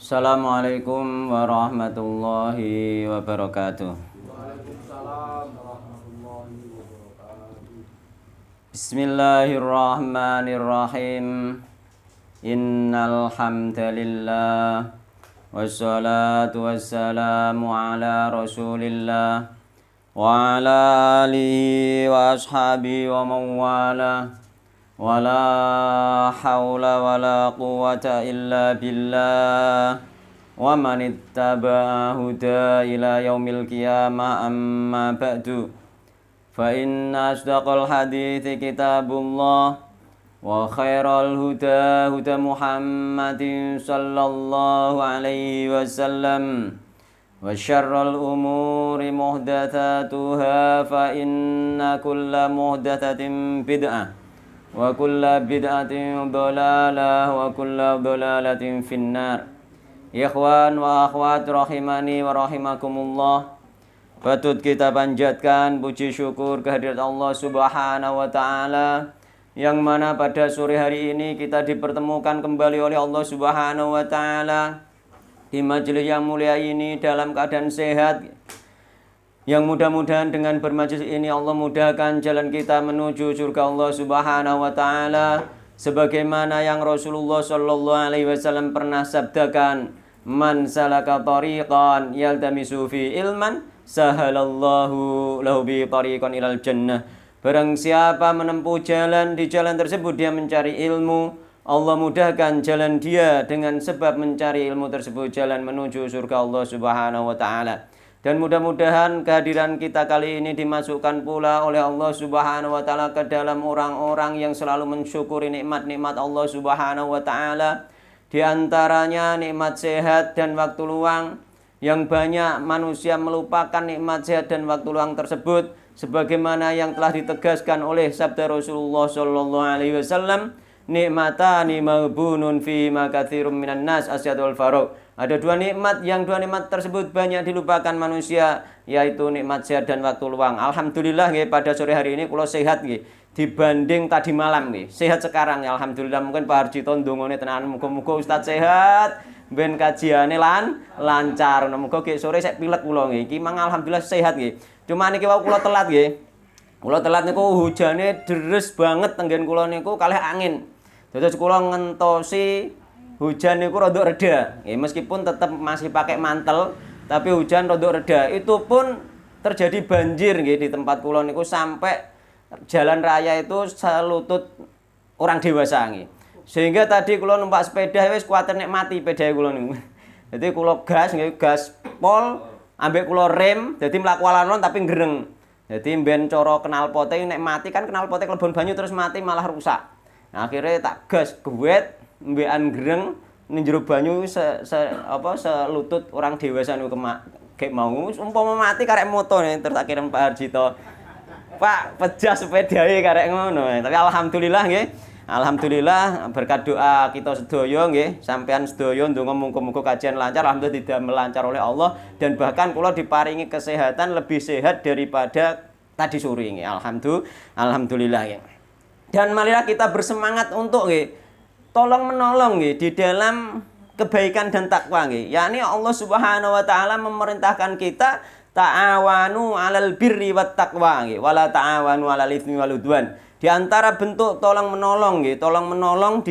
Assalamualaikum warahmatullahi wabarakatuh. Waalaikumsalam warahmatullahi wabarakatuh. Bismillahirrahmanirrahim. Innal hamdalillah wassalatu wassalamu ala Rasulillah wa ala alihi wa ashabihi wa mawala. Wala haula wala quwwata illa billah wa man ittaba'a huda ila yaumil qiyamah amma ba'du fa inna asdaqal hadithi kitabullah wa khairal huda huda Muhammadin sallallahu alaihi wasallam wa syarral umuri muhdatsatuha fa inna kulla muhdatsatin bid'ah wa kulla bid'atin dhalalah wa kulla dhalalatin finnar. Ikhwan wa akhwat rahimani wa rahimakumullah. Patut kita panjatkan puji syukur kehadirat Allah Subhanahu wa taala yang mana pada sore hari ini kita dipertemukan kembali oleh Allah Subhanahu wa taala di majelis yang mulia ini dalam keadaan sehat. Yang mudah-mudahan dengan bermajelis ini Allah mudahkan jalan kita menuju surga Allah Subhanahu wa taala sebagaimana yang Rasulullah sallallahu alaihi wasallam pernah sabdakan, man salaka tariqan yaltamisu fi ilman sahalallahu lahu bi tariqan ilal jannah. Barang siapa menempuh jalan, di jalan tersebut dia mencari ilmu, Allah mudahkan jalan dia dengan sebab mencari ilmu tersebut jalan menuju surga Allah Subhanahu wa taala. Dan mudah-mudahan kehadiran kita kali ini dimasukkan pula oleh Allah Subhanahu wa taala ke dalam orang-orang yang selalu mensyukuri nikmat-nikmat Allah Subhanahu wa taala. Di antaranya nikmat sehat dan waktu luang, yang banyak manusia melupakan nikmat sehat dan waktu luang tersebut sebagaimana yang telah ditegaskan oleh sabda Rasulullah sallallahu alaihi wasallam, nikmatani maghbunun fi ma katsirum minan nas asyadul faruq. Ada dua nikmat tersebut banyak dilupakan manusia, yaitu nikmat sehat dan waktu luang. Alhamdulillah nggih pada sore hari ini kula sehat nggih dibanding tadi malam nggih. Sehat sekarang ya alhamdulillah. Mungkin Pak Harjito ndongone tenan muga-muga Ustaz sehat ben kajiane lancar. Muga nggih sore sek pilek kula nggih. Iki mang alhamdulillah sehat nggih. Cuma niki wau kula telat nggih. Kula telat niku hujane deres banget tenggen kula niku kalih angin. Dados kula ngentosi hujan niku rada reda. Meskipun tetap masih pakai mantel, tapi hujan rada reda. Itu pun terjadi banjir nggih di tempat kula niku sampai jalan raya itu selutut orang dewasa nggih. Sehingga tadi kula numpak sepeda wis kuwatir nek mati sepedae kula niku. Dadi kula gas nggih, gas pol ambek kula rem, dadi mlaku alon tapi ngereng. Dadi mben cara knalpote nek mati kan knalpote klebon banyu terus mati malah rusak. Nah, akhirnya tak gas gewet mbekan gereng ning jero banyu selutut orang dewasa niku kayak mau umpama mati karek moto nih terus tak kirim Pak Harjito. Pak, pejah sepedae karek ngono. Tapi alhamdulillah nggih. Alhamdulillah berkat doa kita sedaya nggih, sampean sedaya ndonga muga-muga kajian lancar, alhamdulillah tidak melancar oleh Allah dan bahkan kula diparingi kesehatan lebih sehat daripada tadi sore nggih. Alhamdulillah nggih. Dan marilah kita bersemangat untuk tolong menolong di dalam kebaikan dan takwa yakni Allah Subhanahu wa taala memerintahkan kita ta'awanu 'alal birri wat taqwa wala ta'awanu 'alal itsmi wal udwan. Di antara bentuk tolong menolong di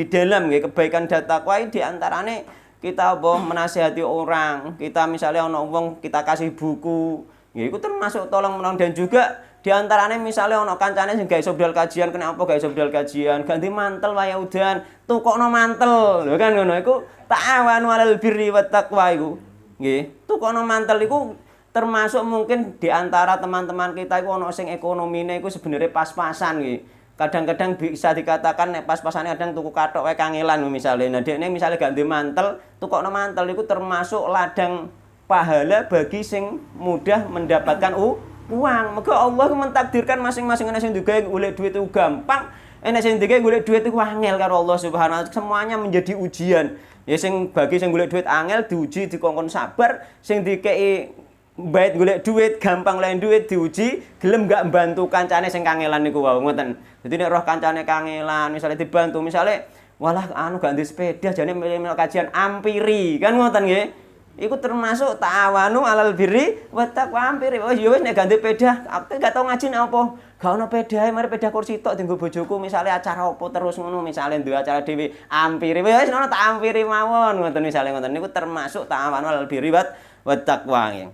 dalam kebaikan dan takwa di antarane kita menasihati orang, kita misalnya ana wong kita kasih buku, itu termasuk tolong menolong. Dan juga di antaranya misalnya ono kancane sing gawe sobdal kajian, kenapa gawe sobdal kajian? Ganti mantel wae udan, tukokno mantel. Lho kan ngono iku ta'awanu 'alal birri wat taqwa iku. Nggih, tukokno mantel iku termasuk mungkin di antara teman-teman kita iku ono sing ekonomine iku sebenarnya pas-pasan nggih. Kadang-kadang bisa dikatakan nek pas-pasane kadang tuku kathok wae kangelan misalnya. Nah, dekne misalnya ganti mantel, tukokno mantel iku termasuk ladang pahala bagi sing mudah mendapatkan uang. Mergo Allah mentakdirkan masing-masing ana sing digawe golek duit itu gampang, ana sing digawe golek duit itu angel karo Allah Subhanahu wa taala. Semuanya menjadi ujian. Ya sing bagi sing golek duit angel diuji dikongkon sabar, sing dikei bait golek duit gampang lain duit diuji gelem gak mbantu kancane sing kangelan niku wae ngoten. Dadi nek roh kancane kangelan misalnya dibantu, misalnya Walah anu gak ndek sepeda jane melu kajian ampiri. Kan ngoten nggih. Iku termasuk ta'awanu 'alal birri wa taqwa ampiri. Oh ya wis nek gak ndek sepeda, aku gak tau ngaji nek apa. Gak ono pedae, mari peda kursi tok dienggo bojoku misale acara apa terus ngono, misale duwe acara dhewe ampiri. Wis ngono tak ampiri mawon ngoten misale ngoten. Niku termasuk ta'awanu 'alal birri wa taqwa nggih.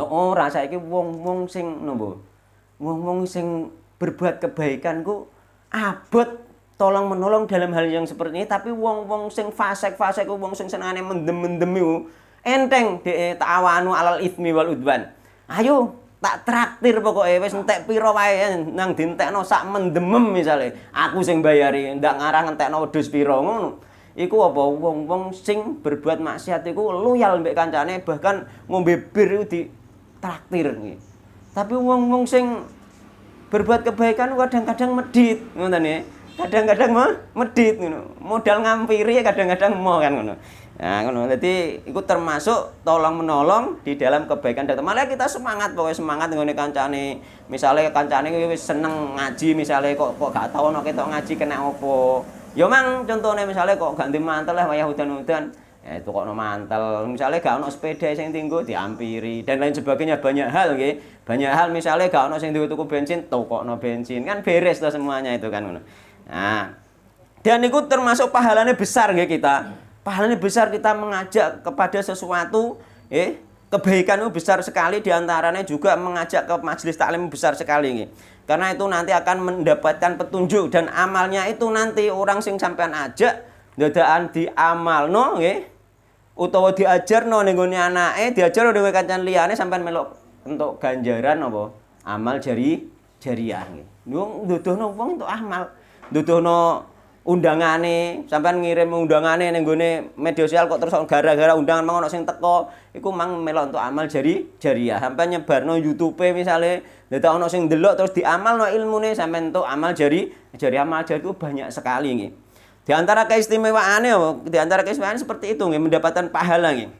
Ora saiki wong-wong sing nopo? Wong-wong sing berbuat kebaikan ku abot tolong menolong dalam hal yang seperti ini, tapi wong-wong sing fasik-fasik ku wong sing senengane mendem-mendem iku enteng dhek ta'awanu 'alal itsmi wal udwan. Ayo tak traktir pokoke wis entek pira wae nang dientekno sak mendemem misale. Aku sing bayari, ndak ngarang entekno wedhus pira ngono. Iku apa wong-wong sing berbuat maksiat iku loyal mbek kancane bahkan ngombe bir iku ditraktir nggih. Tapi wong-wong sing berbuat kebaikan kadang-kadang medhit ngoten nggih. Kadang-kadang medhit ngono. Modal ngampiri kadang-kadang mau kan ngono. Nah, ngono. Dadi iku termasuk tolong menolong di dalam kebaikan dan malah kita semangat pokoknya semangat nggone kancane. Misale kancane wis seneng ngaji misale kok gak tau ono ketok ngaji kena opo. Ya mang contone misale kok ganti mantel lah wayah udan-udan. Itu kok ono mantel. Misale gak ono sepeda sing tinggo diampiri dan lain sebagainya banyak hal nggih. Banyak hal misale gak ono sing duwe tuku bensin, tokokno bensin. Kan beres to semuanya itu kan ngono. Nah, dan itu termasuk pahalanya besar nggih kita. Pahalanya besar kita mengajak kepada sesuatu, kebaikan itu besar sekali diantaranya juga mengajak ke majelis taklim besar sekali nggih. Karena itu nanti akan mendapatkan petunjuk dan amalnya itu nanti orang sing sampean ajak dadakan diamalno nggih. Utawa diajarno ning gone anake, diajarno ning kancan liyane sampean melok entuk ganjaran apa? Amal jariah nggih. Nduduhno wong entuk amal. Nduduhno undangane, sampean ngirim undangane ning gone media sosial kok terus gara-gara undangan mang ono sing teko, iku mang melok untuk amal jariah. Sampean nyebarno YouTube misale, dadak ono sing ndelok terus diamalno ilmune sampean entuk amal jariah amal jariah itu banyak sekali nggih. Di antara keistimewaannya di antara keistimewaan seperti itu nggih mendapatkan pahala nggih.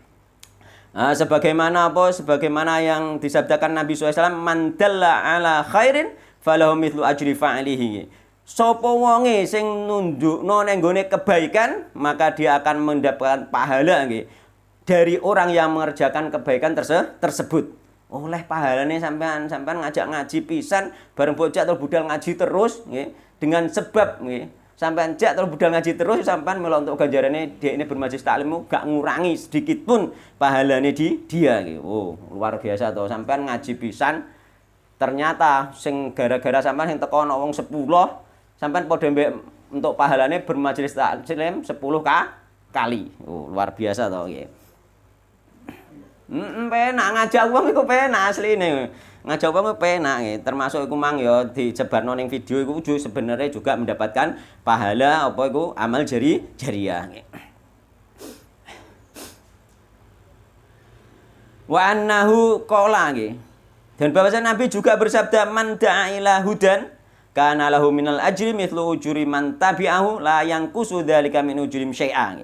Nah, sebagaimana yang disabdakan Nabi SAW, man dalla ala khairin falahu mithlu ajri fa'ilihi. Sapa wonge sing nundukno ning gone kebaikan, maka dia akan mendapatkan pahala nggih dari orang yang mengerjakan kebaikan tersebut. Oleh pahalane sampean ngajak ngaji pisan, bareng bocah atau budal ngaji terus nggih, dengan sebab nggih, sampean jak terus budal ngaji terus sampean melok untuk ganjarane dekne bermajelis taklim gak ngurangi sedikit pun pahalane dia nggih. Oh, luar biasa to. Sampean ngaji pisan ternyata sing gara-gara sampean sing teko ana wong 10 sampean padha mbek untuk pahalane bermajelis taklim 10 kali. Oh, luar biasa to nggih. Penak ngajak wong iku penak asline. Ngajak wong penak nggih. Termasuk iku mang ya dijebarno ning video iku sebenarnya juga mendapatkan pahala apa iku amal jariah nggih. Wa annahu qala nggih. Dan bahwasanya Nabi juga bersabda man da'a ila hudan kana lahu minal ajri mithlu ujuri man tabi'ahu la yanqusu dzalika min ujrim syai'a.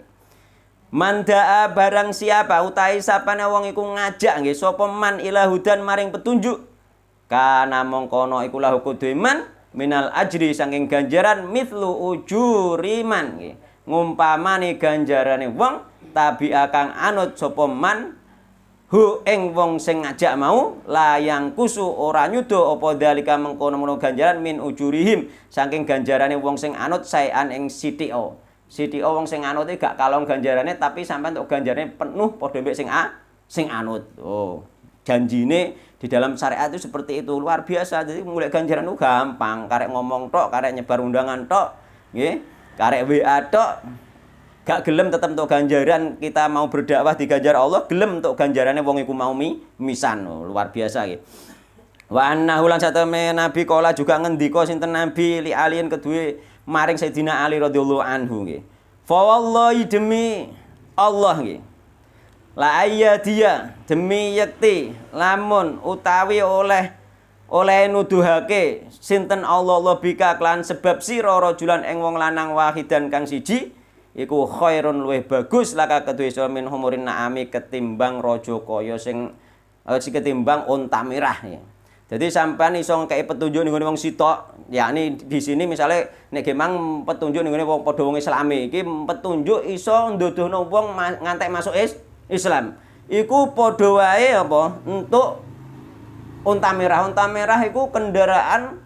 Man da'a barang siapa utahe sapane wong iku ngajak nggih sapa man ila hudan maring petunjuk kana mongkono iku lahu kudu man minal ajri saking ganjaran mithlu ujuri man nggih. Ngumpamane ganjarane wong tabi'a kang anut sapa man hu ing wong sing ngajak mau layang kusu ora nyudo apa dalika mengkono-mono ganjaran min ujurihim saking ganjarane wong sing anut saean ing sithika. Sithika wong sing anut gak kalong ganjarane tapi sampean untuk ganjarane penuh padha mbek sing anut. Oh, janjine di dalam syariat itu seperti itu luar biasa. Jadi mulai ganjaran itu gampang, karek ngomong tok, karek nyebar undangan tok, nggih. Karek WA tok. Gak gelem tetap untuk ganjaran kita mau berdakwah di ganjar Allah, gelem untuk ganjarannya wong iku mau misan. Oh, luar biasa nggih. Wa annahu lan satene Nabi kala juga ngendika sinten Nabi li aliin kedue maring Sayyidina Ali radhiyallahu anhu nggih. Fa wallahi demi Allah nggih. La ayyadiya demi yakti lamun utawi oleh nuduhake sinten Allah bika klan sebab sira rajulan ing wong lanang wahidan kang siji iku khairun luwih bagus laka kedue min humurin naami ketimbang raja kaya sing ketimbang unta merah ya. Jadi sampean iso ngekeki petunjuk ning wong sitok, yakni di sini misalnya nek gemang petunjuk ning wong padha wong Islami, iki petunjuk iso nduduhno wong ngantek masuk Islam. Iku padha wae apa? Untuk unta merah. Unta merah iku kendaraan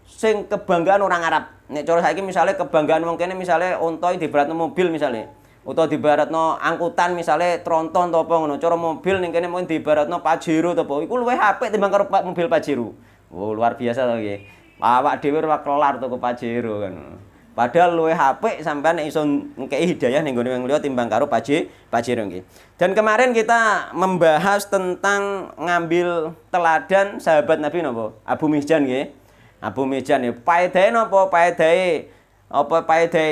sing kebanggaan orang Arab. Nek cara saiki misalnya kebanggaan wong kene misalnya unta dibaratno mobil misalnya. Utawa dibaratno angkutan misalnya tronton to apa ngono. Cara mobil ning kene mungkin dibaratno Pajero to apa. Iku luwih apik timbang karo mobil Pajero. Oh, luar biasa to nggih. Awak dhewe ora kelar tuku Pajero kan. Padahal luwih apik sampean nek iso ngkei hidayah ning gone wong liya timbang karo Pajero nggih. Dan kemarin kita membahas tentang ngambil teladan sahabat Nabi napa? Abu Mihjan nggih. Abu Mihjan ya. Paedahe napa? Paedahe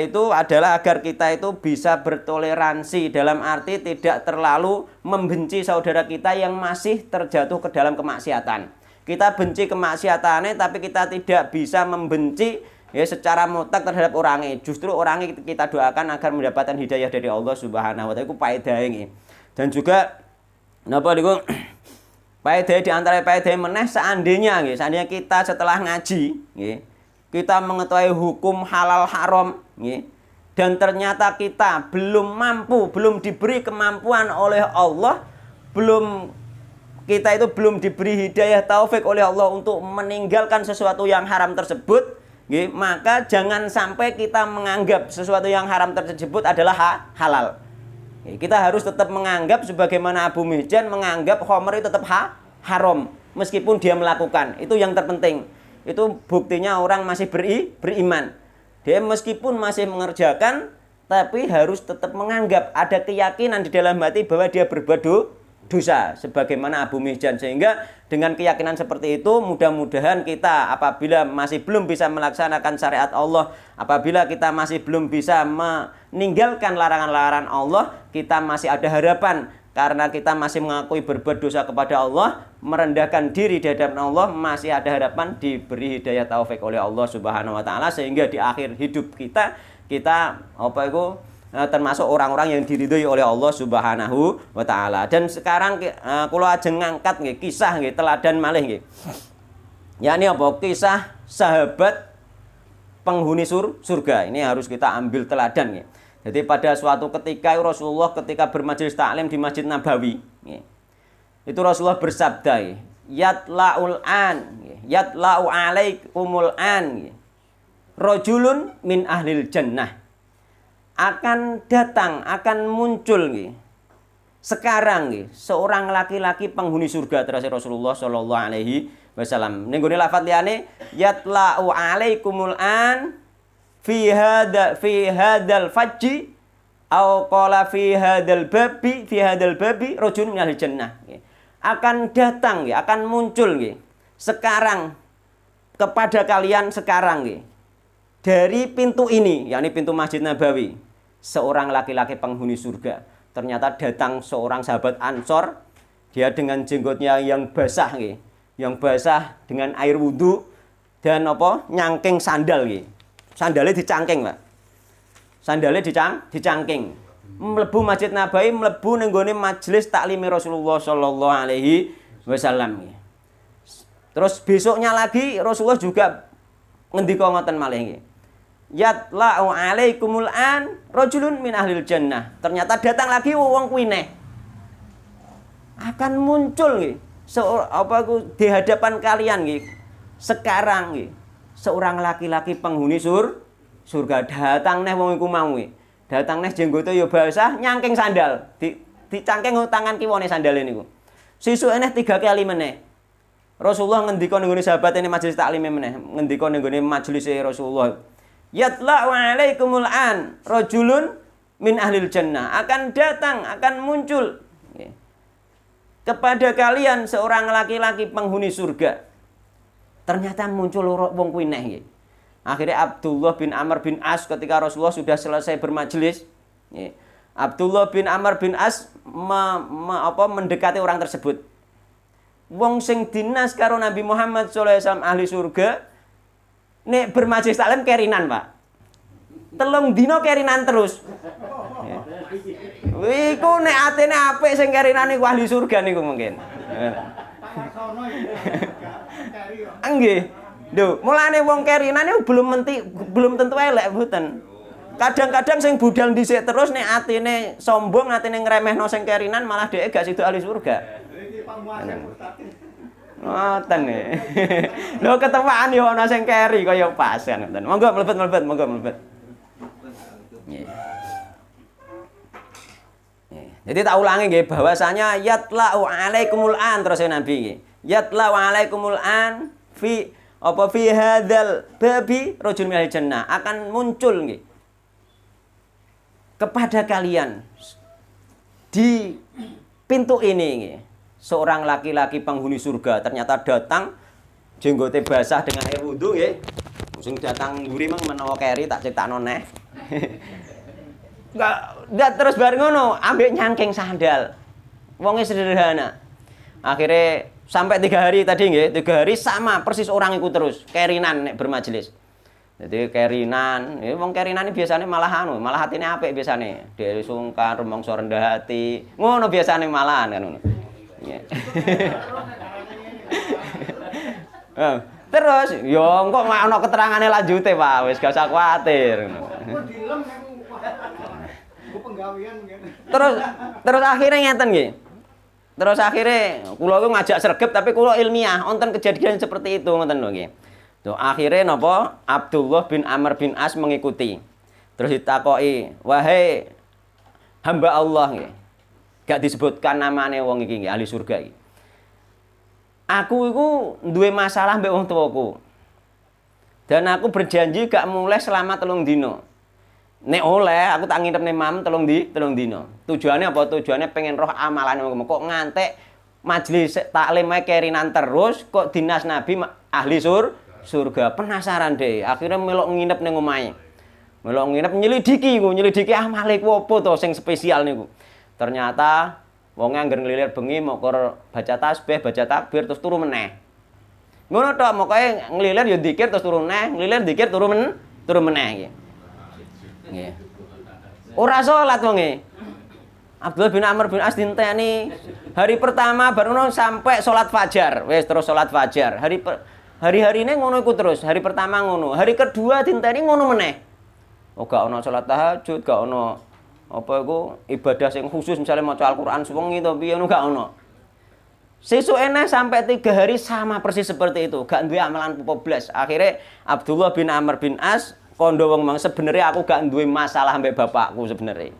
itu adalah agar kita itu bisa bertoleransi dalam arti tidak terlalu membenci saudara kita yang masih terjatuh ke dalam kemaksiatan. Kita benci kemaksiatannya tapi kita tidak bisa membenci ya secara mutlak terhadap orangnya. Justru orangnya kita doakan agar mendapatkan hidayah dari Allah Subhanahu wa taala. Iku paedahe nggih. Dan juga napa niku paedahe di antara paedahe meneh seandainya kita setelah ngaji nggih kita mengetahui hukum halal haram dan ternyata kita belum mampu, belum diberi kemampuan oleh Allah, kita itu belum diberi hidayah taufik oleh Allah untuk meninggalkan sesuatu yang haram tersebut, maka jangan sampai kita menganggap sesuatu yang haram tersebut adalah halal. Kita harus tetap menganggap sebagaimana Abu Mihjan menganggap khamr itu tetap haram meskipun dia melakukan. Itu yang terpenting. Itu buktinya orang masih beriman. Dia meskipun masih mengerjakan, tapi harus tetap menganggap ada keyakinan di dalam hati bahwa dia berbuat dosa. Sebagaimana Abu Mihjan. Sehingga dengan keyakinan seperti itu, mudah-mudahan kita apabila masih belum bisa melaksanakan syariat Allah, apabila kita masih belum bisa meninggalkan larangan-larangan Allah, kita masih ada harapan. Karena kita masih mengakui berbuat dosa kepada Allah, merendahkan diri di hadapan Allah, masih ada harapan diberi hidayah taufik oleh Allah Subhanahu wa taala sehingga di akhir hidup kita termasuk orang-orang yang diridhoi oleh Allah Subhanahu wa taala. Dan sekarang kula ajeng ngangkat nggih kisah nggih teladan malih nggih. Yakni apa? Kisah sahabat penghuni surga. Ini harus kita ambil teladan nggih. Jadi pada suatu ketika Rasulullah ketika bermajelis taklim di Masjid Nabawi, itu Rasulullah bersabda, yatla'ul an, yatla'u alaikumul an, rajulun min ahlil jannah. Akan datang, akan muncul sekarang seorang laki-laki penghuni surga terus Rasulullah sallallahu alaihi wasallam. Ning gone lafaz liyane yatla'u alaikumul an fi hadal fajji au qala fi hadal babi rajulun min ahli jannah. Akan datang akan muncul sekarang kepada kalian sekarang dari pintu ini, yakni pintu Masjid Nabawi, seorang laki-laki penghuni surga. Ternyata datang seorang sahabat Ansor, dia dengan jenggotnya yang basah dengan air wudhu dan nyangking sandal Sandalnya dicangking, Pak. Sandalnya dicangking. Mlebu Masjid Nabawi, mlebu ning gone majelis taklime Rasulullah sallallahu alaihi wasallam. Terus besoknya lagi Rasulullah juga ngendika ngoten malih. Yatla'u alaikumul an rajulun min ahlil jannah. Ternyata datang lagi wong kuwi neh. Akan muncul di hadapan kalian sekarang seorang laki-laki penghuni surga datang neh wong iku mau datang neh jenggote ya basah nyangking sandal dicangking tangan kiwane sandale niku sisuke neh 3 kali meneh Rasulullah ngendika ning gone sahabat ini majelis taklim meneh ngendika ning gone majelis Rasulullah yatla'u alaikumul an rajulun min ahlil jannah akan datang akan muncul kepada kalian seorang laki-laki penghuni surga. Ternyata muncul wong kuwi neh. Akhirnya Abdullah bin Amr bin As ketika Rasulullah sudah selesai bermajelis, Abdullah bin Amr bin As mendekati orang tersebut. Wong sing dinas karo Nabi Muhammad sallallahu alaihi wasallam ahli surga, nek bermajelis taklim kerinan, Pak. 3 dina kerinan terus. Iku nek atene apik sing kerinan iku ahli surga niku mungkin. Nggih. Lho, mulane wong kerinan niku belum tentu elek mboten. Kadang-kadang sing budal dhisik terus nek atine sombong, atine ngremehno sing kerinan malah dhek gak sido ahli surga. Ngoten nggih. Lho ketewaan yo ana sing keri kaya pas kan ngoten. Monggo mlebet, monggo mlebet. Nggih. Jadi tak ulangi nggih bahwasanya yatla'u alaikumul an terus Nabi nggih. Yatla'u alaikumul an fi hadzal babi rajul minal jannah akan muncul nggih kepada kalian di pintu ini nggih. Seorang laki-laki penghuni surga ternyata datang jenggote basah dengan air wudu nggih. Sing datang mburi meng menawa keri tak ciptakno neh. Enggak terus bareng ngono, ambek nyangking sandal. Wonge sederhana. Akhirnya sampai 3 hari tadi nggih, 3 hari sama persis orang ikut terus kerinan nek bermajelis. Jadi kerinan, wong kerinan ini biasanya malah malah hatine apik biasane. Dhewe sungkan, rumangsa rendah hati. Ngono biasane malahan kan ngono. Terus yo engko ana keterangane lanjute Pak, wis gak usah kuwatir ngono. Terus akhirnya ngeten nggih. Terus akhirnya kula ku ngajak sregep tapi kula ilmiah, wonten kejadian seperti itu ngoten lho nggih. Tuh akhirnya napa Abdullah bin Amr bin As mengikuti. Terus ditakoki, "Wahai hamba Allah nggih." Gak disebutkan namane wong iki nggih ahli surga iki. Aku iku duwe masalah mbek wong tuaku. Dan aku berjanji gak mulai selama 3 dino. Nek oleh aku tak nginep ning mam 3 dino. Tujuannya apa? Tujuannya pengen roh amalan kok ngantek majelis taklim kerinan terus kok dinas Nabi ahli surga. Penasaran deh. Akhirnya melok nginep ning omahe. Melok nginep nyelidiki amale ku apa to sing spesial niku. Ternyata wong angger nglilir bengi mokor baca tasbih, baca takbir terus turu meneh. Ngono tok mokoke nglilir ya dzikir terus turu meneh, nglilir dzikir turu meneh iki. Nggih. Ora salat wonge. Abdullah bin Amr bin As dinteni hari pertama baru sampai salat fajar. Wis terus salat fajar. Hari-harine ngono iku terus. Hari pertama ngono. Hari kedua dinteni ngono meneh. Oh gak ono salat tahajud, gak ono apa iku ibadah sing khusus misalnya maca Al-Qur'an suwengi to piye ngono gak ono. Sesuk eneh sampai 3 hari sama persis seperti itu. Gak duwe amalan apa blas. Akhirnya Abdullah bin Amr bin As kondo wong mang sebenarnya aku gak duwe masalah mbek bapakku sebenarnya.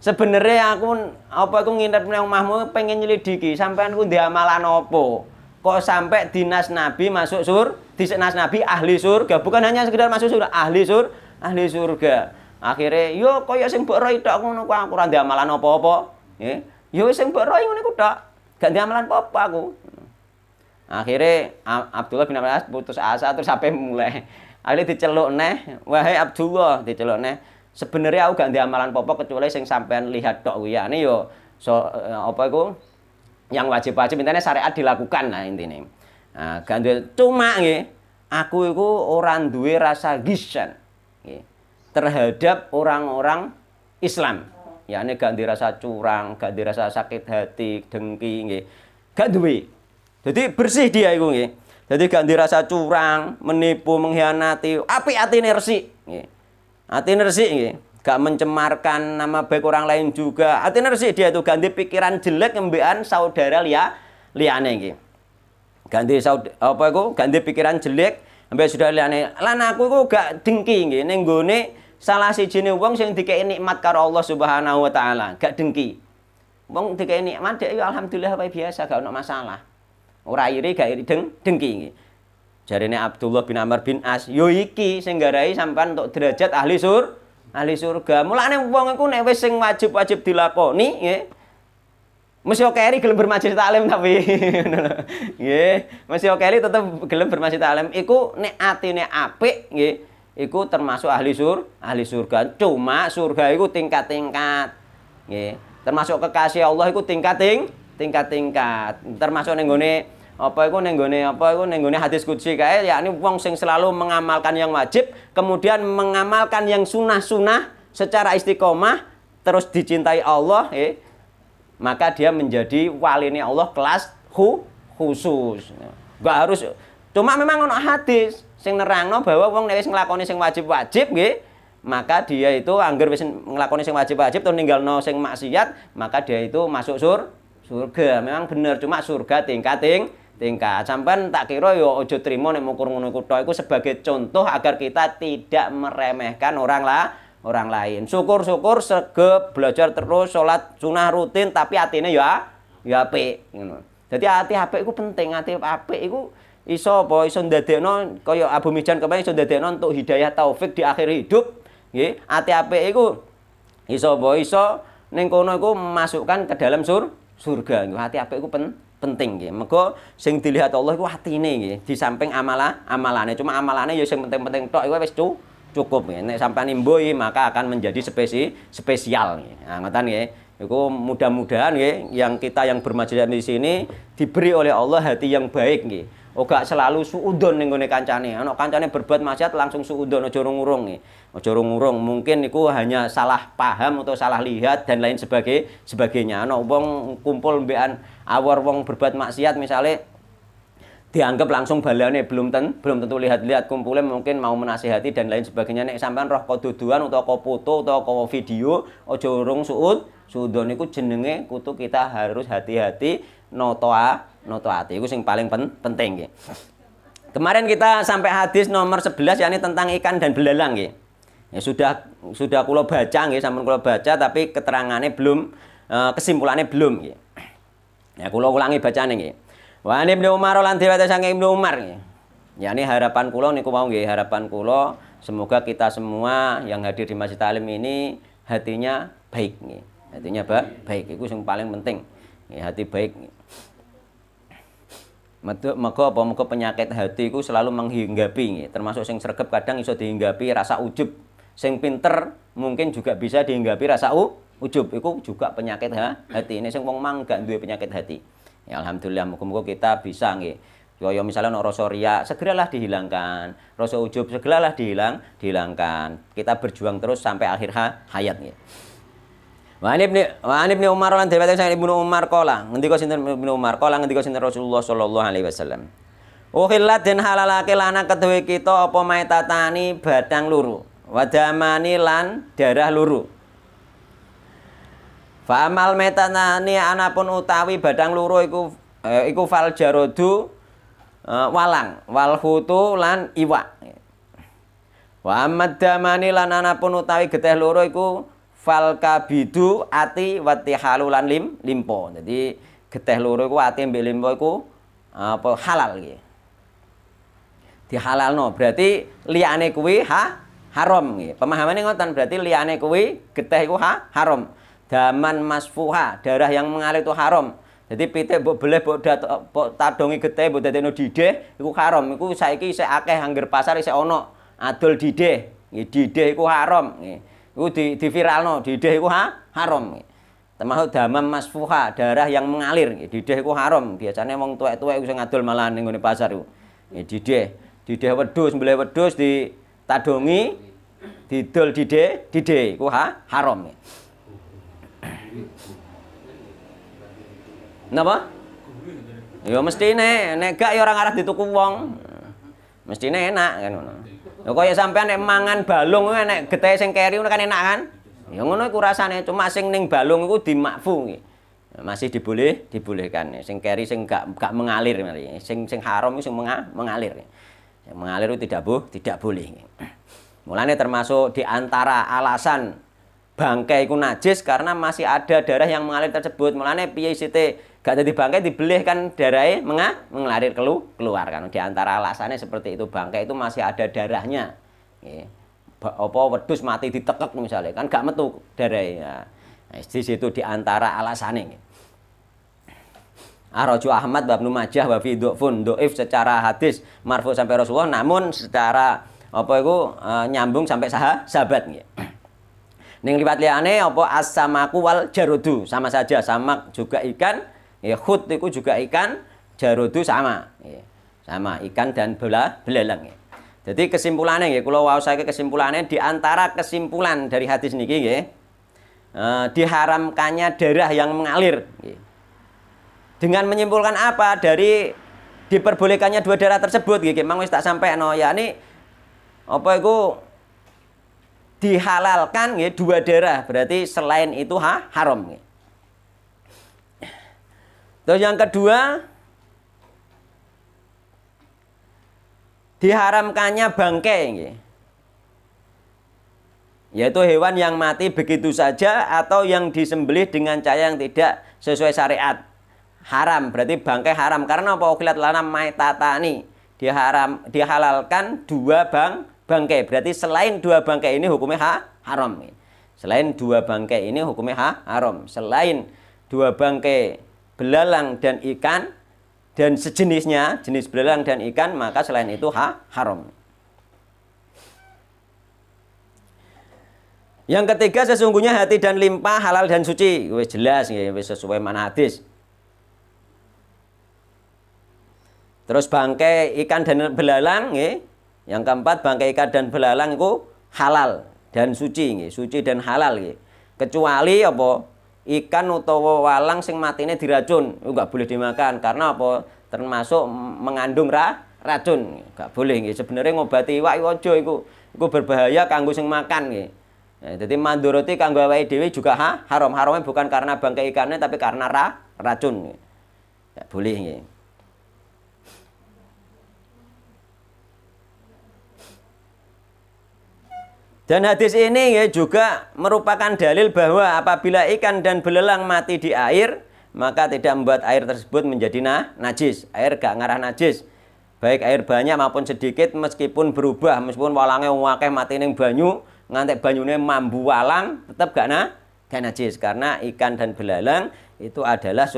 Sebenarnya aku nginep nang omahmu pengen nyelidiki sampean ku ndek amalan apa? Kok sampai dinas Nabi masuk dinas Nabi ahli surga, bukan hanya sekedar masuk surga, ahli surga. Akhirnya yo kaya sing mbok roh tok ngono aku ora ndek amalan apa-apa. Nggih. Yo sing mbok roh ngono iku tok. Gak ndek amalan apa-apa aku. Akhirnya Abdullah bin Abbas putus asa terus sampai mulai akhirnya diceluk neh, wahai Abdullah, diceluk neh. Sebenarnya aku gak ndek amalan apa-apa kecuali sing sampean lihat tok kuwi. Ya yo apa iku yang wajib-wajib intine syariat dilakukan lah intine. Nah, gak duwe cuma nggih, aku iku ora duwe rasa gisyan nggih terhadap orang-orang Islam. Ya ini gak duwe rasa curang, gak duwe rasa sakit hati, dengki nggih. Gak duwe. Jadi bersih dia iku nggih. Jadi gak dirasa curang, menipu, mengkhianati, apik atine resik nggih. Atine resik nggih, gak mencemarkan nama baik orang lain juga. Atine resik dia itu ganti pikiran jelek ngembekan saudara liyane nggih. Ganti ganti pikiran jelek mbek saudara liyane. Lan aku iku gak dengki nggih ning nggone salah sijine wong sing dikeki nikmat karo Allah Subhanahu wa taala, gak dengki. Wong dikeki nikmat dhek yo alhamdulillah wae biasa, gak ono masalah. Ora iri gak iri dengki nggih. Jarene Abdullah bin Amr bin As, yo iki sing nggarai sampean untuk derajat ahli surga. Mulane wong iku nek wis sing wajib-wajib dilakoni nggih. Mesti oke iri gelem bermajelis taklim tapi nggih, mesti oke iri tetep gelem bermajelis taklim. Iku nek atine apik nggih, iku termasuk ahli surga. Cuma surga iku tingkat-tingkat. Nggih. Termasuk kekasih Allah iku tingkat-tingkat. Termasuk ning nggone ning nggone hadis qudsi kae yakni wong sing selalu mengamalkan yang wajib kemudian mengamalkan yang sunah-sunah secara istiqomah terus dicintai Allah maka dia menjadi waline Allah kelas khusus. Enggak harus Cuma memang ono hadis sing nerangno bahwa wong nek wis nglakoni sing wajib-wajib nggih, maka dia itu angger wis nglakoni sing wajib-wajib atau ninggalno sing maksiat, maka dia itu masuk surga. Memang bener, cuma surga tingkat. Sampeyan tak kira ya aja trimo nek mukur ngono iku tok, iku sebagai contoh agar kita tidak meremehkan orang lain. Syukur-syukur sregep belajar terus salat sunah rutin tapi atine ya apik ngono. Dadi ati apik iku penting, ati apik iku iso ndadekno kaya Abu Mijan kemarin iso ndadekno untuk hidayah taufik di akhir hidup nggih. Ati apik iku iso ning kono iku memasukkan ke dalam surga. Ati apik iku penting nggih. Mergo sing dilihat Allah iku atine nggih, di samping amalane. Cuma amalane ya sing penting-penting tok iku wis cukup nggih. Nek sampeyan imbuhi maka akan menjadi spesial nggih. Nah, ngoten nggih. Iku mudah-mudahan nggih yang bermajelis di sini diberi oleh Allah hati yang baik nggih. Gak selalu suudon ning gone kancane. Ana kancane berbuat maksiat langsung suudon, aja ngurung nggih. Aja ngurung. Mungkin iku hanya salah paham atau salah lihat dan lain sebagainya. Ana wong kumpul mbekan awor wong berbuat maksiat misalnya dianggap langsung balane belum tentu lihat-lihat kumpulnya mungkin mau menasihati dan lain sebagainya. Nek sampean roh koduduan utawa ko foto utawa ko video aja urung suudon iku jenenge kudu kita harus hati-hati noto ati iku sing paling penting nggih. Kemarin kita sampai hadis nomor 11 yakni tentang ikan dan belalang nggih. Ya sudah kula baca nggih, sampun kula baca tapi keterangannya belum kesimpulannya belum nggih. Ya kula ulangi bacane nggih. Wa Ibnu Umar lan riwayat saking Ibnu Umar nggih. Yani harapan kula niku mau nggih, harapan kula semoga kita semua yang hadir di Masjid Talim ini hatinya baik nggih. Hatinya baik iku sing paling penting. Nggih, hati baik nggih. Moga penyakit hati ku selalu menghinggapi, termasuk sing sregep kadang iso dihinggapi rasa ujub. Sing pinter mungkin juga bisa dihinggapi rasa ujub. Iku juga penyakit hati. Ini sing wong mang gak duwe penyakit hati. Ya alhamdulillah moga kita bisa nggih. Kaya misalnya ono rasa riya segeralah dihilangkan, rasa ujub segeralah dihilangkan. Kita berjuang terus sampai akhir hayat nggih. Wa Ibnu Umar lan dewek sang Ibnu Umar kala ngendika sinten Ibnu Umar kala ngendika sinten Rasulullah sallallahu alaihi wasallam. Uhillat den halalake lana kedue kita apa maitatani badang luru, wadamani lan darah luru. Fa amal maitatani anapun utawi badang luru iku fal jarodu walang, wal hutu lan iwak. Wa amad damani lan anapun utawi getih luru iku fal kabidu ati wati halulan limpo. Jadi getih loro iku ati mbek limpo iku apa halal iki. Dihalalno berarti liyane kuwi haram iki. Pemahamane ngoten berarti liyane kuwi getih iku haram. Daman masfuha, darah yang mengalir itu haram. Jadi pitik mbok beleh mbok tadongi getih mbok dadekno didih iku haram. Iku saiki isih akeh angger pasar isih ana adol didih. Nggih didih iku haram nggih. Iku diviralno, didih iku haram. Termasuk damam masfuha, darah yang mengalir. Didih iku haram. Biasanya wong tuwek-tuwek iku sing ngadol malah ning ngene pasar iku. Didih wedhus, mbeleh wedhus ditadongi, didol didih iku haram. Napa? Ya mestine nek gak ya ora ngarep dituku wong. Mestine enak kan ngono. Lha kaya sampean nek mangan balung kuwi nek getih sing keri ngono kan enak kan? Ya ngono iku rasane, cuma sing ning balung iku dimakfu nggih. Masih dibolehkan. Sing keri sing gak mengalir mari. Sing haram iku sing mengalir. Yang mengalir itu tidak boleh. Mulane termasuk di antara alasan bangkai iku najis karena masih ada darah yang mengalir tersebut. Mulane piye sithik gak dadi bangkai dibelih kan darahe mengalir keluar kan. Di antara alasannya seperti itu, bangkai itu masih ada darahnya. Nggih. Apa wedhus mati ditekek misalnya kan gak metu darahe. Nah, di situ di antara alasannya nggih. Araju Ahmad wa Ibnu Majah wa fi dhaif secara hadis marfu sampai Rasulullah, namun secara apa iku nyambung sampai sahabat nggih. Ning liwat liyane apa as-samaku wal jarudu sama saja, samak juga ikan, ya khut itu juga ikan, jarudu sama. Ya. Sama ikan dan belalang. Ya. Jadi kesimpulannya nggih kula waosake kesimpulannya di antara kesimpulan dari hadis niki nggih diharamkannya darah yang mengalir nggih. Dengan menyimpulkan apa dari diperbolehkannya dua darah tersebut nggih mang wis tak sampekno yakni apa iku dihalalkan nggih dua darah berarti selain itu haram nggih. Terus yang kedua diharamkannya bangkai nggih. Yaitu hewan yang mati begitu saja atau yang disembelih dengan cara yang tidak sesuai syariat. Haram, berarti bangkai haram. Karena apa? Ukhilat lana maitatani. Dihalalkan dua bangkai. Berarti selain dua bangkai ini hukumnya haram. Selain dua bangkai ini hukumnya haram. Selain dua bangkai belalang dan ikan dan sejenisnya, jenis belalang dan ikan, maka selain itu haram. Yang ketiga, sesungguhnya hati dan limpa halal dan suci. Wis jelas nggih, wis sesuai mana hadis. Terus bangkai ikan dan belalang nggih. Yang keempat, bangkai ikan dan belalang itu halal dan suci nggih, suci dan halal nggih. Kecuali apa? Ikan utawa walang sing matine diracun, enggak boleh dimakan karena apa? Termasuk mengandung racun. Enggak boleh nggih. Sebenarnya ngobati iwak aja iku berbahaya kanggo sing makan nggih. Nah, jadi mandoroti kanggo awake dhewe juga haram. Haramnya bukan karena bangkai ikannya tapi karena racun. Enggak boleh nggih. Dan hadis ini ya juga merupakan dalil bahwa apabila ikan dan belalang mati di air, maka tidak membuat air tersebut menjadi najis. Air gak ngarah najis. Baik air banyak maupun sedikit meskipun berubah, meskipun walangnya akeh mati ning banyu, ngantek banyune mambu walang, tetap gak najis karena ikan dan belalang itu adalah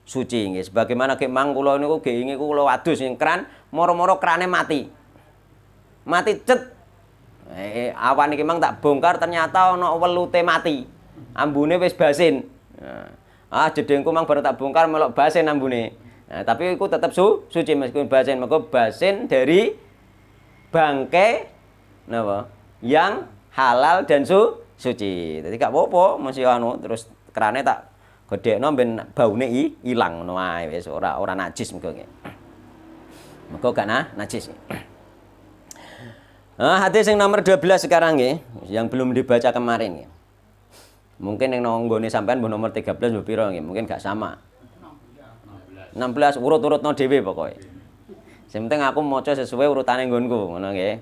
suci nggih. Sebagaimana mang kula niku nggih ingi kula wadus ning kran, moro-moro krane mati. Mati cet. Awan iki mang tak bongkar ternyata ana welute mati. Ambune wis basin. Jedengku mang baru tak bongkar melok basin ambune. Nah, tapi iku tetap suci meskipun basin. Mergo basin dari bangkai napa? Yang halal dan suci. Dadi gak apa-apa mesti anu terus kerane tak gedhekno ben baune ilang ngono wae wis ora najis mergo nggih. Mergo gak najis. Hadis yang nomor 12 sekarang ya, yang belum dibaca kemarin ya. Mungkin yang nonggone sampean nomor 13 mbok pira nggih, mungkin gak sama. 16 urut-urutno dhewe pokoke. Sing penting aku maca sesuai urutane nggonku, ngono nggih.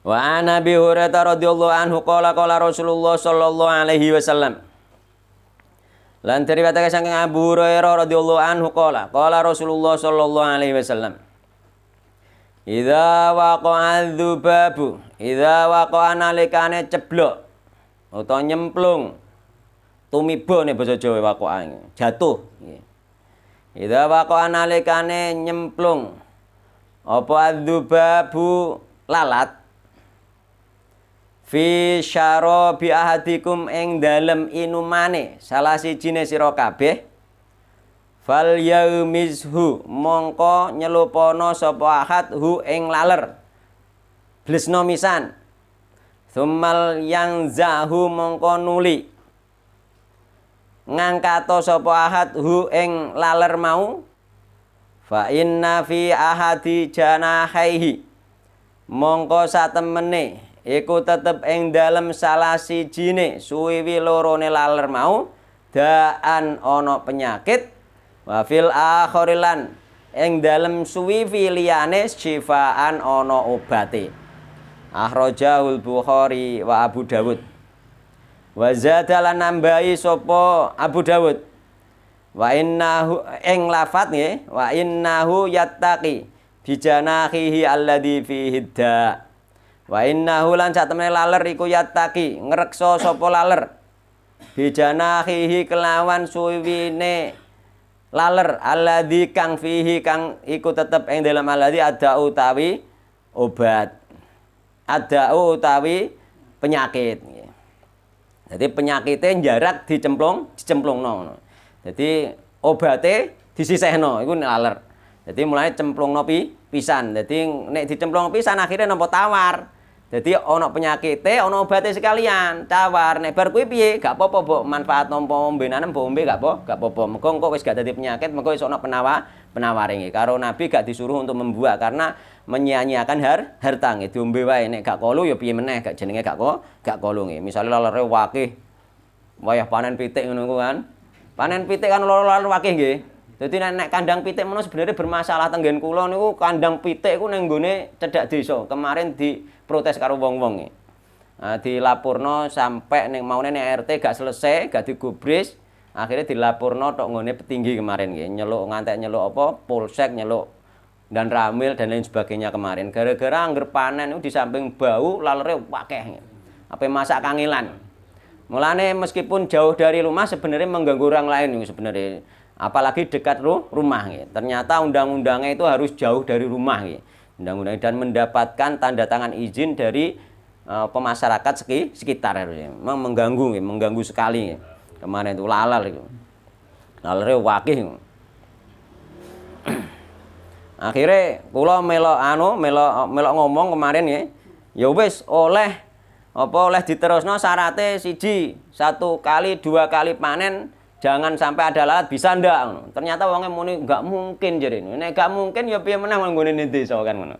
Wa Nabi Hurairah radhiyallahu anhu qala Rasulullah sallallahu alaihi wasallam. Lan diriwayatake saking Abu Hurairah radhiyallahu anhu qala Rasulullah sallallahu alaihi wasallam. Idza waqa'a dzubabu, idza waqa'a nalikane ceblok utawa nyemplung. Tumiba nek basa Jawa waqa'a jatuh nggih. Idza waqa'a nalikane nyemplung apa dzubabu lalat fi syarabi ahadikum ing dalem inumane salah sijine sira kabeh. Fal yaumizhu mongko nyelupono sapa ahad hu ing laler blesno misan tsummal yang zahu mongko nuli ngangkato sapa ahad hu ing laler mau fa inna fi ahadi janahaihi mongko satemene iku tetep ing dalem salah sijine suwiwi lorone laler mau daan ana penyakit wa fil akhirilan ing dalem suwiwi liyane syifaan ana obate. Akhrajahul Bukhari wa Abu Dawud. Wa zadalan nambahi sapa Abu Dawud. Wa innahu ing lafat nggih, wa innahu yattaqi bijanahihi alladzi fihi da. Wa innahu lan satemene laler iku yattaqi ngreksa sapa laler. Bijanahihi kelawan suwiwine laler alladzi kang fihi kang iku tetep ing dalam alladzi ada utawi obat. Ada utawi penyakit. Jadi penyakitnya jarak dicemplungno. Jadi obate disisihno iku laler. Jadi mulai cemplungno pisan. Jadi nek dicemplungno pisan akhirnya nampa tawar. Jadi ana penyakite, ana obate sekalian. Tawar nek bar kuwi piye? Gak apa-apa, Mbok. Manfaat nampa ombenan mbok ombe gak apa-apa. Mergo engko wis gak dadi penyakit, mergo wis ana penaware nggih. Karo Nabi gak disuruh untuk membuat karena menyia-nyiakan harta nggih. Diombe wae nek gak kolu ya piye meneh, gak jenenge gak kolu nggih. Misale lalere wakih wayah panen pitik ngono kan. Panen pitik kan lalere wakih nggih. Dadi nek kandang pitik menawa sebenarnya bermasalah tenggen kula niku kandang pitik ku ning nggone cedhak desa. Kemarin diprotes karo wong-wong iki. Dilapurno sampai ning maune ning RT gak selesai, gak digubris. Akhirnya dilapurno tok nggone petinggi kemarin nggih. Nyeluk ngantek nyeluk apa? Polsek nyeluk dan ramil dan lain sebagainya kemarin. Gara-gara angger panen itu di samping bau lalere wakeh. Apa masak kangelan. Mulane meskipun jauh dari rumah sebenarnya mengganggu orang lain sebenarnya. Apalagi dekat rumah gitu. Ternyata undang-undangnya itu harus jauh dari rumah gitu. Undang-undang dan mendapatkan tanda tangan izin dari pemasyarakat sekitar harusnya. Memang mengganggu gitu. Mengganggu sekali gitu. Kemarin itu lalar itu. Lalare wakih. Akhirnya kula melok ngomong kemarin ya. Ya wis oleh diterusno syaratnya siji, 1 kali 2 kali panen jangan sampai ada lalat bisa ndak. Ternyata wongnya muni enggak mungkin jadi. Nek enggak mungkin ya piye meneh nggone desa kan ngono.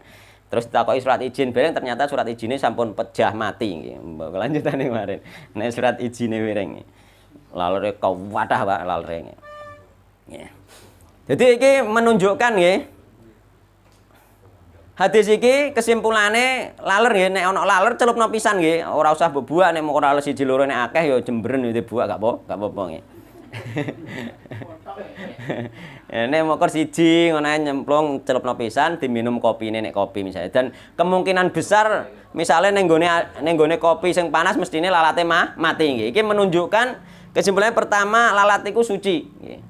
Terus ditakoki surat izin bareng ternyata surat izinnya sampun pejah mati nggih. Kelanjutane kemarin. Nek surat izinnya bareng. Lalere kawadah Pak lalere. Nggih. Jadi iki menunjukkan nggih. Hadis iki kesimpulane laler nggih nek ana laler celupno pisan nggih. Ora usah bebuak nek mung ora siji loro nek akeh ya jemberen ya dibuak gak apa-apa nggih. Nek mokor siji ngono ae nyemplung celupno pisan diminum kopine nek kopi misalnya. Dan kemungkinan besar misalnya ning nggone kopi sing panas mestine lalate mati nggih. Iki menunjukkan kesimpulannya pertama lalat iku suci nggih.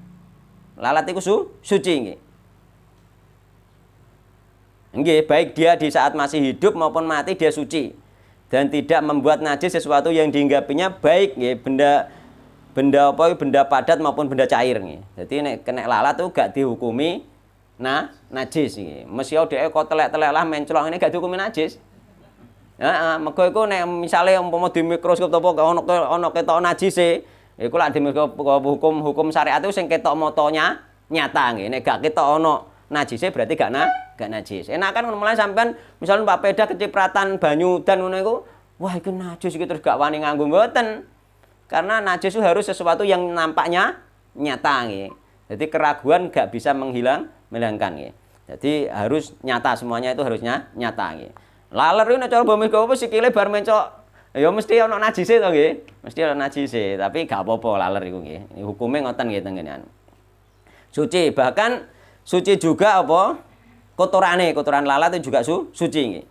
Lalat iku suci nggih. Nggih, baik dia di saat masih hidup maupun mati dia suci dan tidak membuat najis sesuatu yang dihinggapinya baik nggih benda padat maupun benda cair nggih. Jadi nek kena lalat tuh gak dihukumi najis nggih. Mesti dhek kok telek-telek lah menclok ini gak dihukumi najis. Heeh, mergo iku nek misale umpama di mikroskop apa ana ketok najise, iku lak di hukum syariat itu sing ketok motonya nyata nggih. Nek gak ketok ana najise berarti gak najis. Enak kan mulai sampean misalnya Pak Peda kecipratan banyu dan ngono iku, wah iki najis iki terus gak wani nganggo mboten. Karena najis itu harus sesuatu yang nampaknya nyata nggih. Jadi keraguan gak bisa menghilangkan nggih. Jadi harus nyata semuanya itu harusnya nyata nggih. Laler iki nek cara bumi apa sikile bar mencok ya mesti ana najise to nggih. Mesti ana najise, tapi gak apa-apa laler iku nggih. Hukume ngoten nggih tengenan. Suci, bahkan suci juga apa? Kotoran lalat itu juga suci nggih.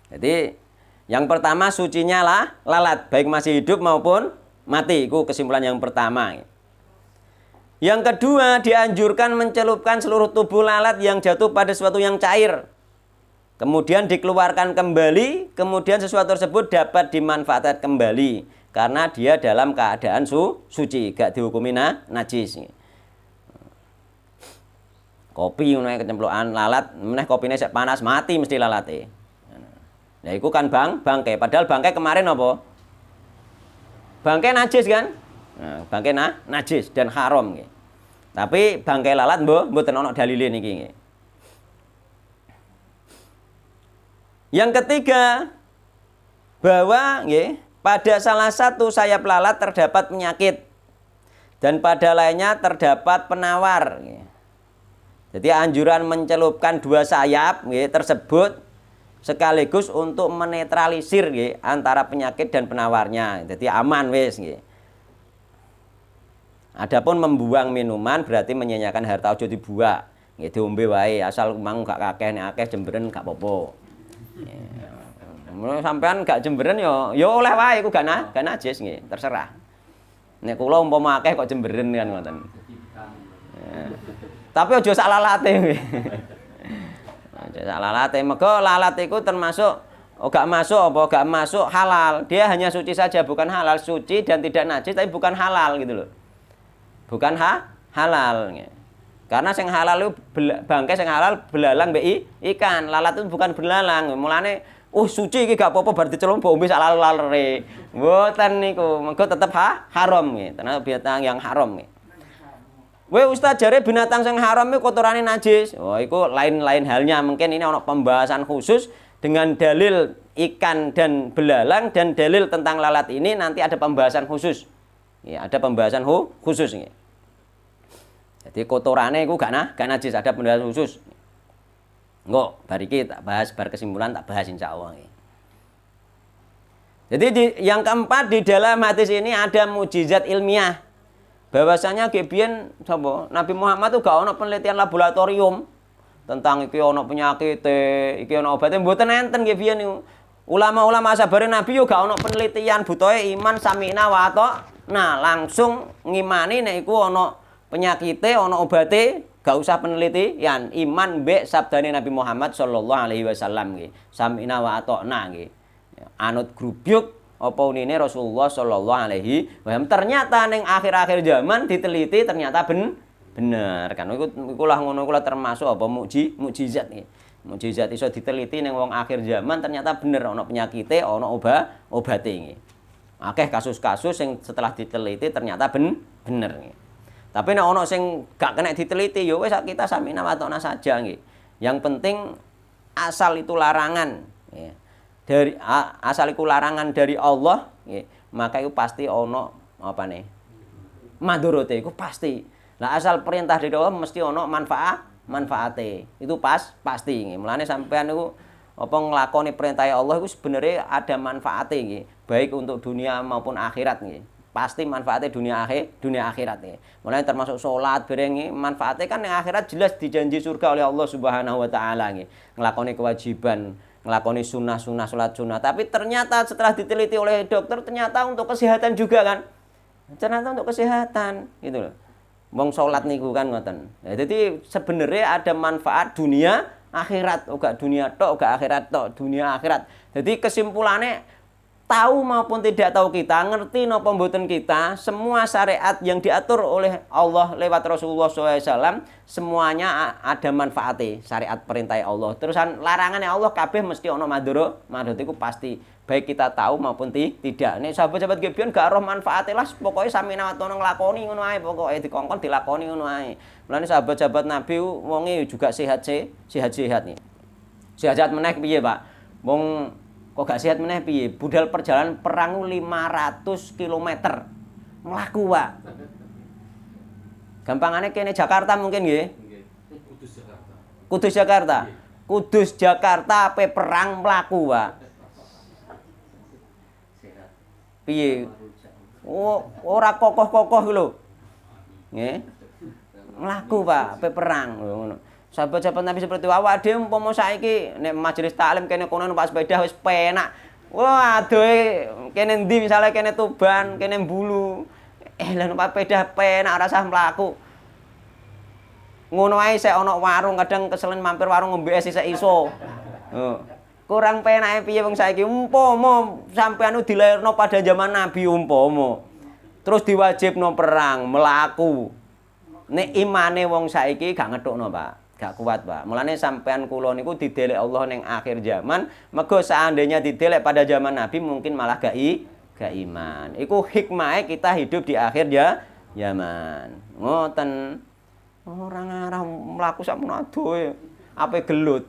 Jadi yang pertama sucinya lalat baik masih hidup maupun mati. Itu kesimpulan yang pertama. Yang kedua dianjurkan mencelupkan seluruh tubuh lalat yang jatuh pada sesuatu yang cair. Kemudian dikeluarkan kembali, kemudian sesuatu tersebut dapat dimanfaatkan kembali. Karena dia dalam keadaan suci, gak dihukumi najis. Kopi ngono kecemplukan lalat, meneh kopine sek panas mati mesti lalate. Nah, itu kan bangkai. Padahal bangkai kemarin apa? Bangkai najis kan? Nah, bangkai najis dan haram nggih. Tapi bangkai lalat mboten ana dalile niki nggih. Yang ketiga bahwa nggih pada salah satu sayap lalat terdapat penyakit dan pada lainnya terdapat penawar. Jadi anjuran mencelupkan 2 sayap tersebut sekaligus untuk menetralisir antara penyakit dan penawarnya. Jadi aman wis nggih. Adapun membuang minuman berarti menyia-nyiakan harta, aja dibuang. Nggih diombe wae asal mang gak akeh, nek akeh jemberen gak apa-apa. Sampean gak jemberen ya oleh wae iku gak najis nggih, terserah. Nek kula umpama akeh kok jemberen kan ngoten. Tapi aja sak lalate nggih. Aja sak lalate, mergo lalat iku termasuk gak masuk halal. Dia hanya suci saja, bukan halal, suci dan tidak najis tapi bukan halal gitu loh. Bukan halal nggih. Karena sing halal itu bangkai sing halal belalang mbek ikan. Lalat itu bukan belalang. Mulane suci iki gak apa-apa bar dicelum mbok ombe sak laler-lalere. Mboten niku. Mergo tetep haram nggih. Ternyata binatang yang haram nggih. Ustaz jare binatang sing haram iku kotorane najis. Iku lain-lain halnya. Mungkin ini ono pembahasan khusus dengan dalil ikan dan belalang dan dalil tentang lalat ini nanti ada pembahasan khusus. Ya, ada pembahasan khusus nggih. Jadi kotorannya itu gak najis, ada penjelasan khusus. Enggak, bariki tak bahas, bar kesimpulan tak bahas insya Allah. Jadi yang keempat di dalam hadis ini ada mukjizat ilmiah. Bahwasanya gebien Nabi Muhammad itu gak ono penelitian laboratorium tentang iki ono penyakit, iki ono obatnya mboten enten gebien niku. Ulama-ulama sabare Nabi yo gak ono penelitian, butoe iman sami'na wa ata'na, langsung ngimani nek iku ono penyakitnya, ono obate, gak usah penelitian. Iman mbek sabdane Nabi Muhammad sallallahu alaihi wasallam nggih. Sami'na wa ata'na nggih. Anut grubyuk apa unine Rasulullah sallallahu alaihi wasallam. Ternyata ning akhir-akhir zaman diteliti ternyata bener kan. Iku lah ngono iku termasuk apa mukjizat nggih. Mukjizat iso diteliti ning wong akhir zaman ternyata bener ono penyakite, ono obate nggih. Akeh kasus-kasus yang setelah diteliti ternyata bener nggih. Tapi nek ono sing gak kena diteliti ya wis kita samina watona saja nggih. Yang penting asal itu larangan ya. Dari asal itu larangan dari Allah ya, maka itu pasti ono apa nih? Madharate iku pasti. Lah asal perintah dari Allah mesti ono manfaate. Itu pasti nggih. Mulane sampean niku apa nglakoni perintah Allah iku sebenarnya ada manfaate nggih, baik untuk dunia maupun akhirat nggih. Pasti manfaatnya dunia akhirat ya. Mulai termasuk sholat berengi manfaatnya kan yang akhirat jelas dijanji surga oleh Allah Subhanahu wa taala nggih. Nglakoni kewajiban, nglakoni sunnah sholat sunnah. Tapi ternyata setelah diteliti oleh dokter ternyata untuk kesehatan juga kan. Ternyata untuk kesehatan gitu loh. Wong sholat niku kan ngoten. Ya, jadi sebenarnya ada manfaat dunia akhirat, uga dunia tok, uga akhirat tok, dunia akhirat. Jadi kesimpulannya tahu maupun tidak tahu kita, ngerti napa mboten kita, semua syariat yang diatur oleh Allah lewat Rasulullah SAW, semuanya ada manfaatnya, syariat perintah Allah. Terusan larangannya Allah kabeh mesti ono madharat iku pasti, baik kita tahu maupun tidak. Nek sahabat-sahabat gebion gak roh manfaatnya lah, pokoknya samina watono nglakoni ngono ae, pokoknya dikongkon dilakoni ngono ae. Mulane sahabat-sahabat Nabi wonge juga sehat-sehat nih. Sehat meneh piye, Pak? Wong kok gak sehat meneh piye? Budal perjalanan perang 500 km. Mlaku, Pak. Gampangane kene Jakarta mungkin nggih. Kudus Jakarta. Kudus Jakarta ape perang mlaku, Pak. Piye? Ora kokoh-kokoh lho. Nggih. Mlaku, Pak, ape perang ngono. Sahabat-sahabat Nabi seperti awak dhewe umpama saiki nek majelis taklim kene kono numpak sepeda wis penak. Wah, adohe kene ndi misale kene Tuban, kene Bulu. Lah numpak sepeda penak ora usah mlaku. Ngono ae sik ana warung kadang keselen mampir warung ngombe es sik iso. Kurang penake piye wong saiki umpama sampeyan dilairno pada zaman Nabi umpama. Terus diwajibno perang, mlaku. Nek imane wong saiki gak ngethukno, Pak. Gak kuat, Pak. Mulane sampean kula niku didelek Allah ning akhir zaman, mergo seandainya didelek pada zaman Nabi mungkin malah gak iman. Iku hikmahe kita hidup di akhir zaman. Ngoten. Ora ngarah mlaku sampun adoh. Ape gelut.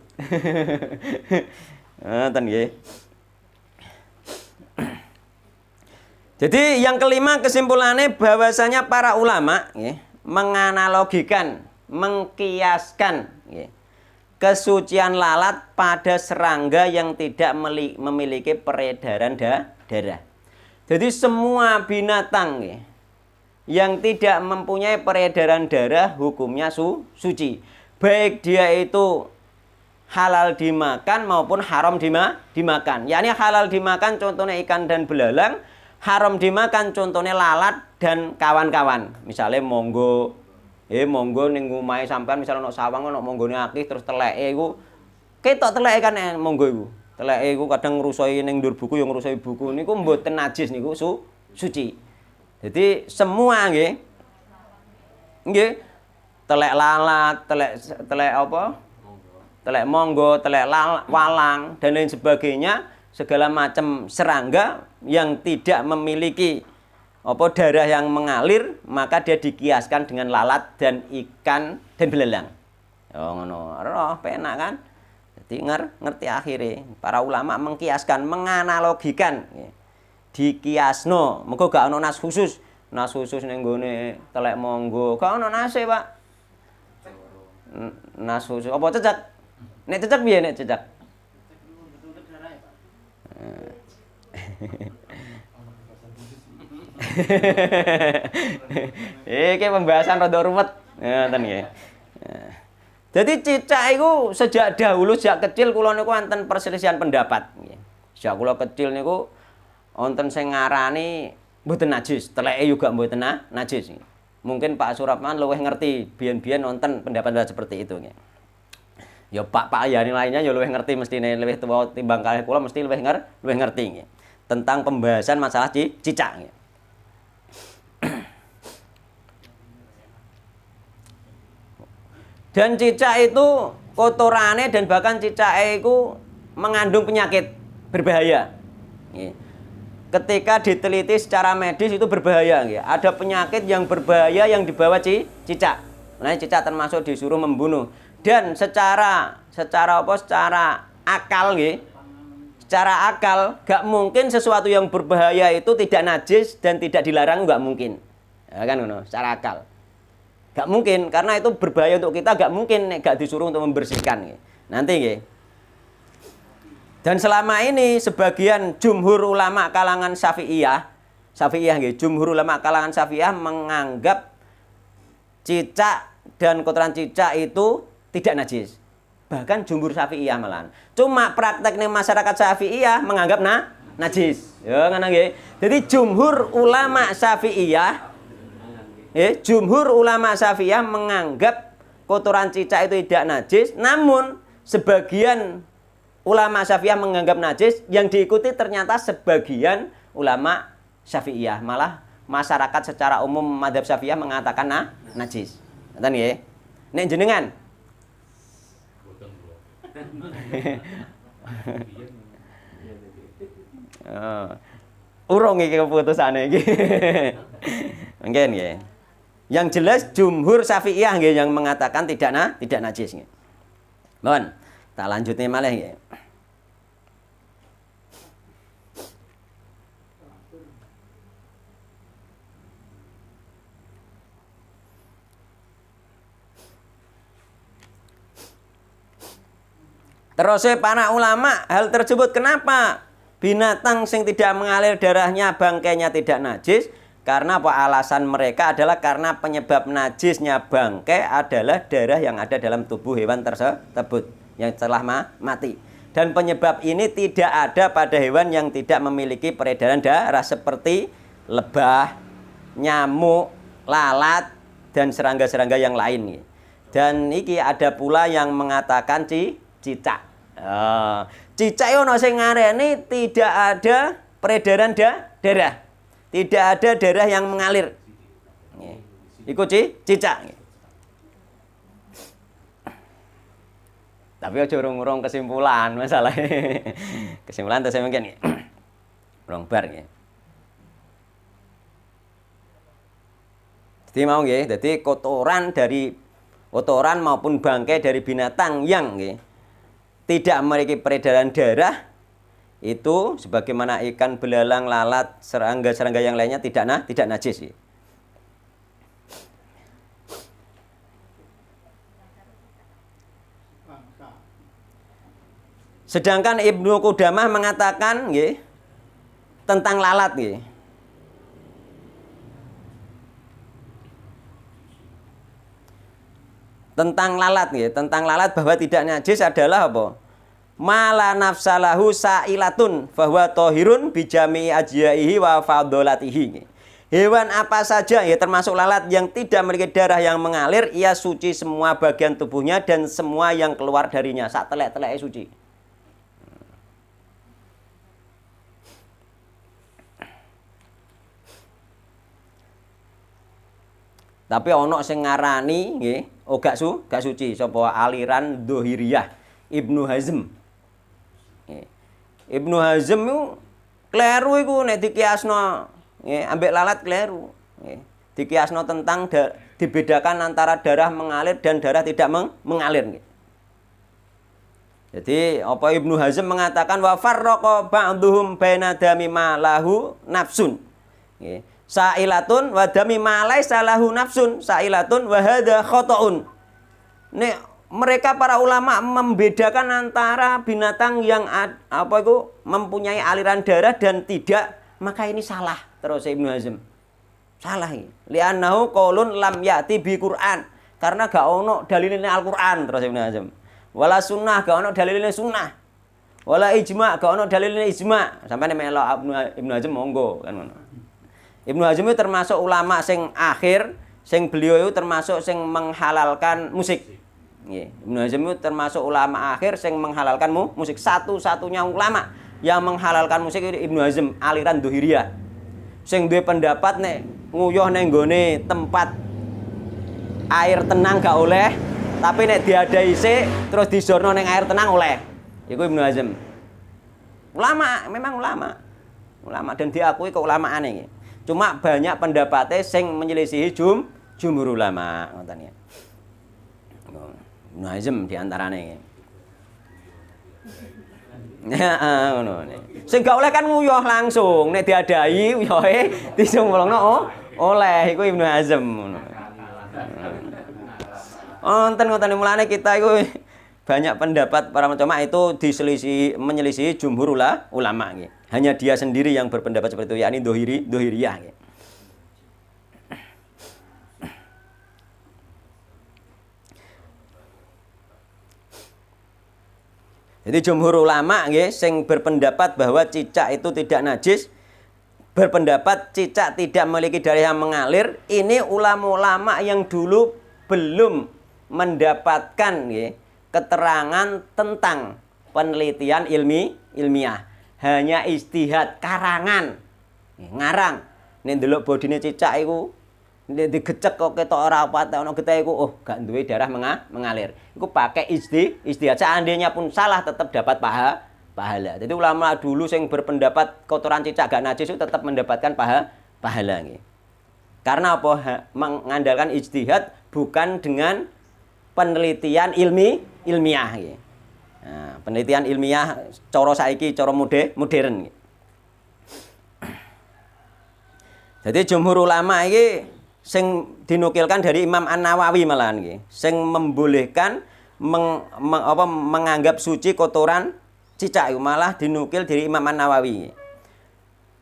Ngoten nggih. Jadi yang kelima kesimpulannya bahwasanya para ulama nggih menganalogikan, mengkiaskan kesucian lalat pada serangga yang tidak memiliki peredaran darah. Jadi semua binatang yang tidak mempunyai peredaran darah hukumnya suci. Baik dia itu halal dimakan maupun haram dimakan. Yakni halal dimakan contohnya ikan dan belalang, haram dimakan contohnya lalat dan kawan-kawan. Misalnya monggo ning omahe sampean misal ana sawang ana monggone akeh terus teleke iku ketok teleke kan monggo iku. Teleke iku kadang ngrusuhi ning ndur buku ya ngrusuhi buku niku mboten najis niku suci. Jadi semua nggih telek lalat, telek apa? Telek monggo, telek walang dan lain sebagainya, segala macam serangga yang tidak memiliki apa darah yang mengalir, maka dia dikiaskan dengan lalat dan ikan dan belalang. Oh ngono, roh penak kan? Jadi ngerti akhirnya para ulama mengkiaskan, menganalogikan. Dikiasno, mergo gak ono nas khusus. Nas khusus ning gone telek monggo, gak ono nase, Pak. Nas khusus apa cecak? Nek cecak piye nek cecak? Iki pembahasan rada ruwet. Ngoten nggih. Jadi cicak itu sejak dahulu, sejak kecil kula niku wonten perselisihan pendapat nggih. Sejak kula kecil niku wonten sing ngarani mboten najis, teleke juga mboten najis. Mungkin Pak Surapman luwih ngerti, biyen-biyen wonten pendapat seperti itu nggih. Ya Pak Yani lainnya ya luwih ngerti mestine luwih tuwa timbang kalih kula mesti luwih ngerti nggih. Tentang pembahasan masalah cicak nggih. Dan cicak itu kotorannya dan bahkan cicak itu mengandung penyakit berbahaya. Ketika diteliti secara medis itu berbahaya. Ada penyakit yang berbahaya yang dibawa cicak. Nah, cicak termasuk disuruh membunuh. Dan secara akal, secara akal gak mungkin sesuatu yang berbahaya itu tidak najis dan tidak dilarang, gak mungkin. Ya kan, secara akal. Gak mungkin, karena itu berbahaya untuk kita, gak mungkin gak disuruh untuk membersihkan. Nanti dan selama ini sebagian jumhur ulama kalangan Syafi'iyah jumhur ulama kalangan Syafi'iyah menganggap cicak dan kotoran cicak itu tidak najis. Bahkan jumhur Syafi'iyah malahan. Cuma prakteknya masyarakat Syafi'iyah menganggap najis. Ya ngono nggih. Jadi jumhur ulama Syafi'iyah menganggap kotoran cicak itu tidak najis, namun sebagian ulama Syafi'iyah menganggap najis, yang diikuti ternyata sebagian ulama Syafi'iyah. Malah masyarakat secara umum mazhab Syafi'iyah mengatakan najis. Ngoten nggih. Nek jenengan urung iki keputusane iki. Mungkin nggih. Yang jelas jumhur Syafi'iyah nggih yang mengatakan tidak najis nggih. Mohon, tak lanjutnya malih nggih. Terus para ulama hal tersebut kenapa binatang sing tidak mengalir darahnya bangkainya tidak najis? Karena apa? Alasan mereka adalah karena penyebab najisnya bangkai adalah darah yang ada dalam tubuh hewan tersebut yang telah mati. Dan penyebab ini tidak ada pada hewan yang tidak memiliki peredaran darah seperti lebah, nyamuk, lalat, dan serangga-serangga yang lain. Dan iki ada pula yang mengatakan cicak. Cicak ono sing ngareni tidak ada peredaran darah. Tidak ada darah yang mengalir. Iku cicak. Tapi aja urung kesimpulan masalah. Kesimpulan terus mungkin urung bar nggih. Jadi mau nggih, dadi kotoran maupun bangkai dari binatang yang tidak memiliki peredaran darah itu sebagaimana ikan, belalang, lalat, serangga-serangga yang lainnya tidak najis. Sedangkan Ibnu Qudamah mengatakan tentang lalat tentang lalat bahwa tidak najis adalah apa? Mala nafsalahu sa'ilatun bahwa tohirun bijami ajyaihi wa fadolatihi. Hewan apa saja termasuk lalat yang tidak memiliki darah yang mengalir, ia suci semua bagian tubuhnya dan semua yang keluar darinya. Sak telek-teleke suci. Tapi ana sing ngarani nggih, gak suci sapa aliran Dzahiriyah Ibnu Hazm. Nggih. Ibnu Hazm itu kleru iku nek dikiasno nggih ambek lalat kleru. Nggih. Dikiasno tentang dibedakan antara darah mengalir dan darah tidak mengalir nggih. Jadi apa Ibnu Hazm mengatakan wa farraqa ba'dhum baina dami ma lahu nafsun. Nggih. Sa'ilatun wa dami ma laisa lahu nafsun sa'ilatun wa hadza khata'un. Nek mereka para ulama membedakan antara binatang yang mempunyai aliran darah dan tidak, maka ini salah terus Ibnu Hazm. Salah ini. Li'annahu qaulun lam ya'ti bi Qur'an. Karena gak ono dalilnya Al-Qur'an terus Ibnu Hazm. Wala sunnah gak ono dalilnya sunnah. Wala ijma' gak ono dalilnya ijma'. Sampai melok Ibnu Hazm monggo kan ngono. Ibnu Hazm itu termasuk ulama sing akhir, sing beliau itu termasuk sing menghalalkan musik. Nggih, Ibnu Hazm itu termasuk ulama akhir sing menghalalkan musik. Satu-satunya ulama yang menghalalkan musik itu Ibnu Hazm, aliran Dzahiriyah. Sing duwe pendapat nek nguyuh ning nggone tempat air tenang gak oleh, tapi nek diadai sik terus disorno ning air tenang oleh. Iku Ibnu Hazm. Ulama, memang ulama. Ulama dan diakui keulamaane iki. Cuma banyak pendapatnya sing menyelisihi jumhur ulama ngoten ya. Ibnu Hazm di antarane. Ya ngono. Sing gak oleh kan nguyuh langsung, nek diadai uyuhe disumulno oleh iku Ibnu Hazm ngono. Ngoten mulane kita iku banyak pendapat para ulama itu menyelisihi jumhur ulama nggih. Hanya dia sendiri yang berpendapat seperti itu, yakni Dzahiriyah nggih. Jadi jumhur ulama nggih sing berpendapat bahwa cicak itu tidak najis, berpendapat cicak tidak memiliki darah yang mengalir, ini ulama-ulama yang dulu belum mendapatkan nggih keterangan tentang penelitian ilmiah. Hanya ijtihad karangan. Ngarang. Nek ndelok bodine cicak iku nek digecek kok ketok ora apa ana getih iku oh gak duwe darah mengalir. Iku pakai ijtihad. Seandainya pun salah tetap dapat pahala. Jadi ulama dulu yang berpendapat kotoran cicak gak najis itu tetap mendapatkan pahala nggih. Karena apa? Mengandalkan ijtihad bukan dengan penelitian ilmiah nggih. Nah, penelitian ilmiah cara saiki cara modern. Jadi jumhur ulama iki sing dinukilkan dari Imam An-Nawawi malahan nggih, sing membolehkan menganggap suci kotoran cicak itu malah dinukil dari Imam An-Nawawi.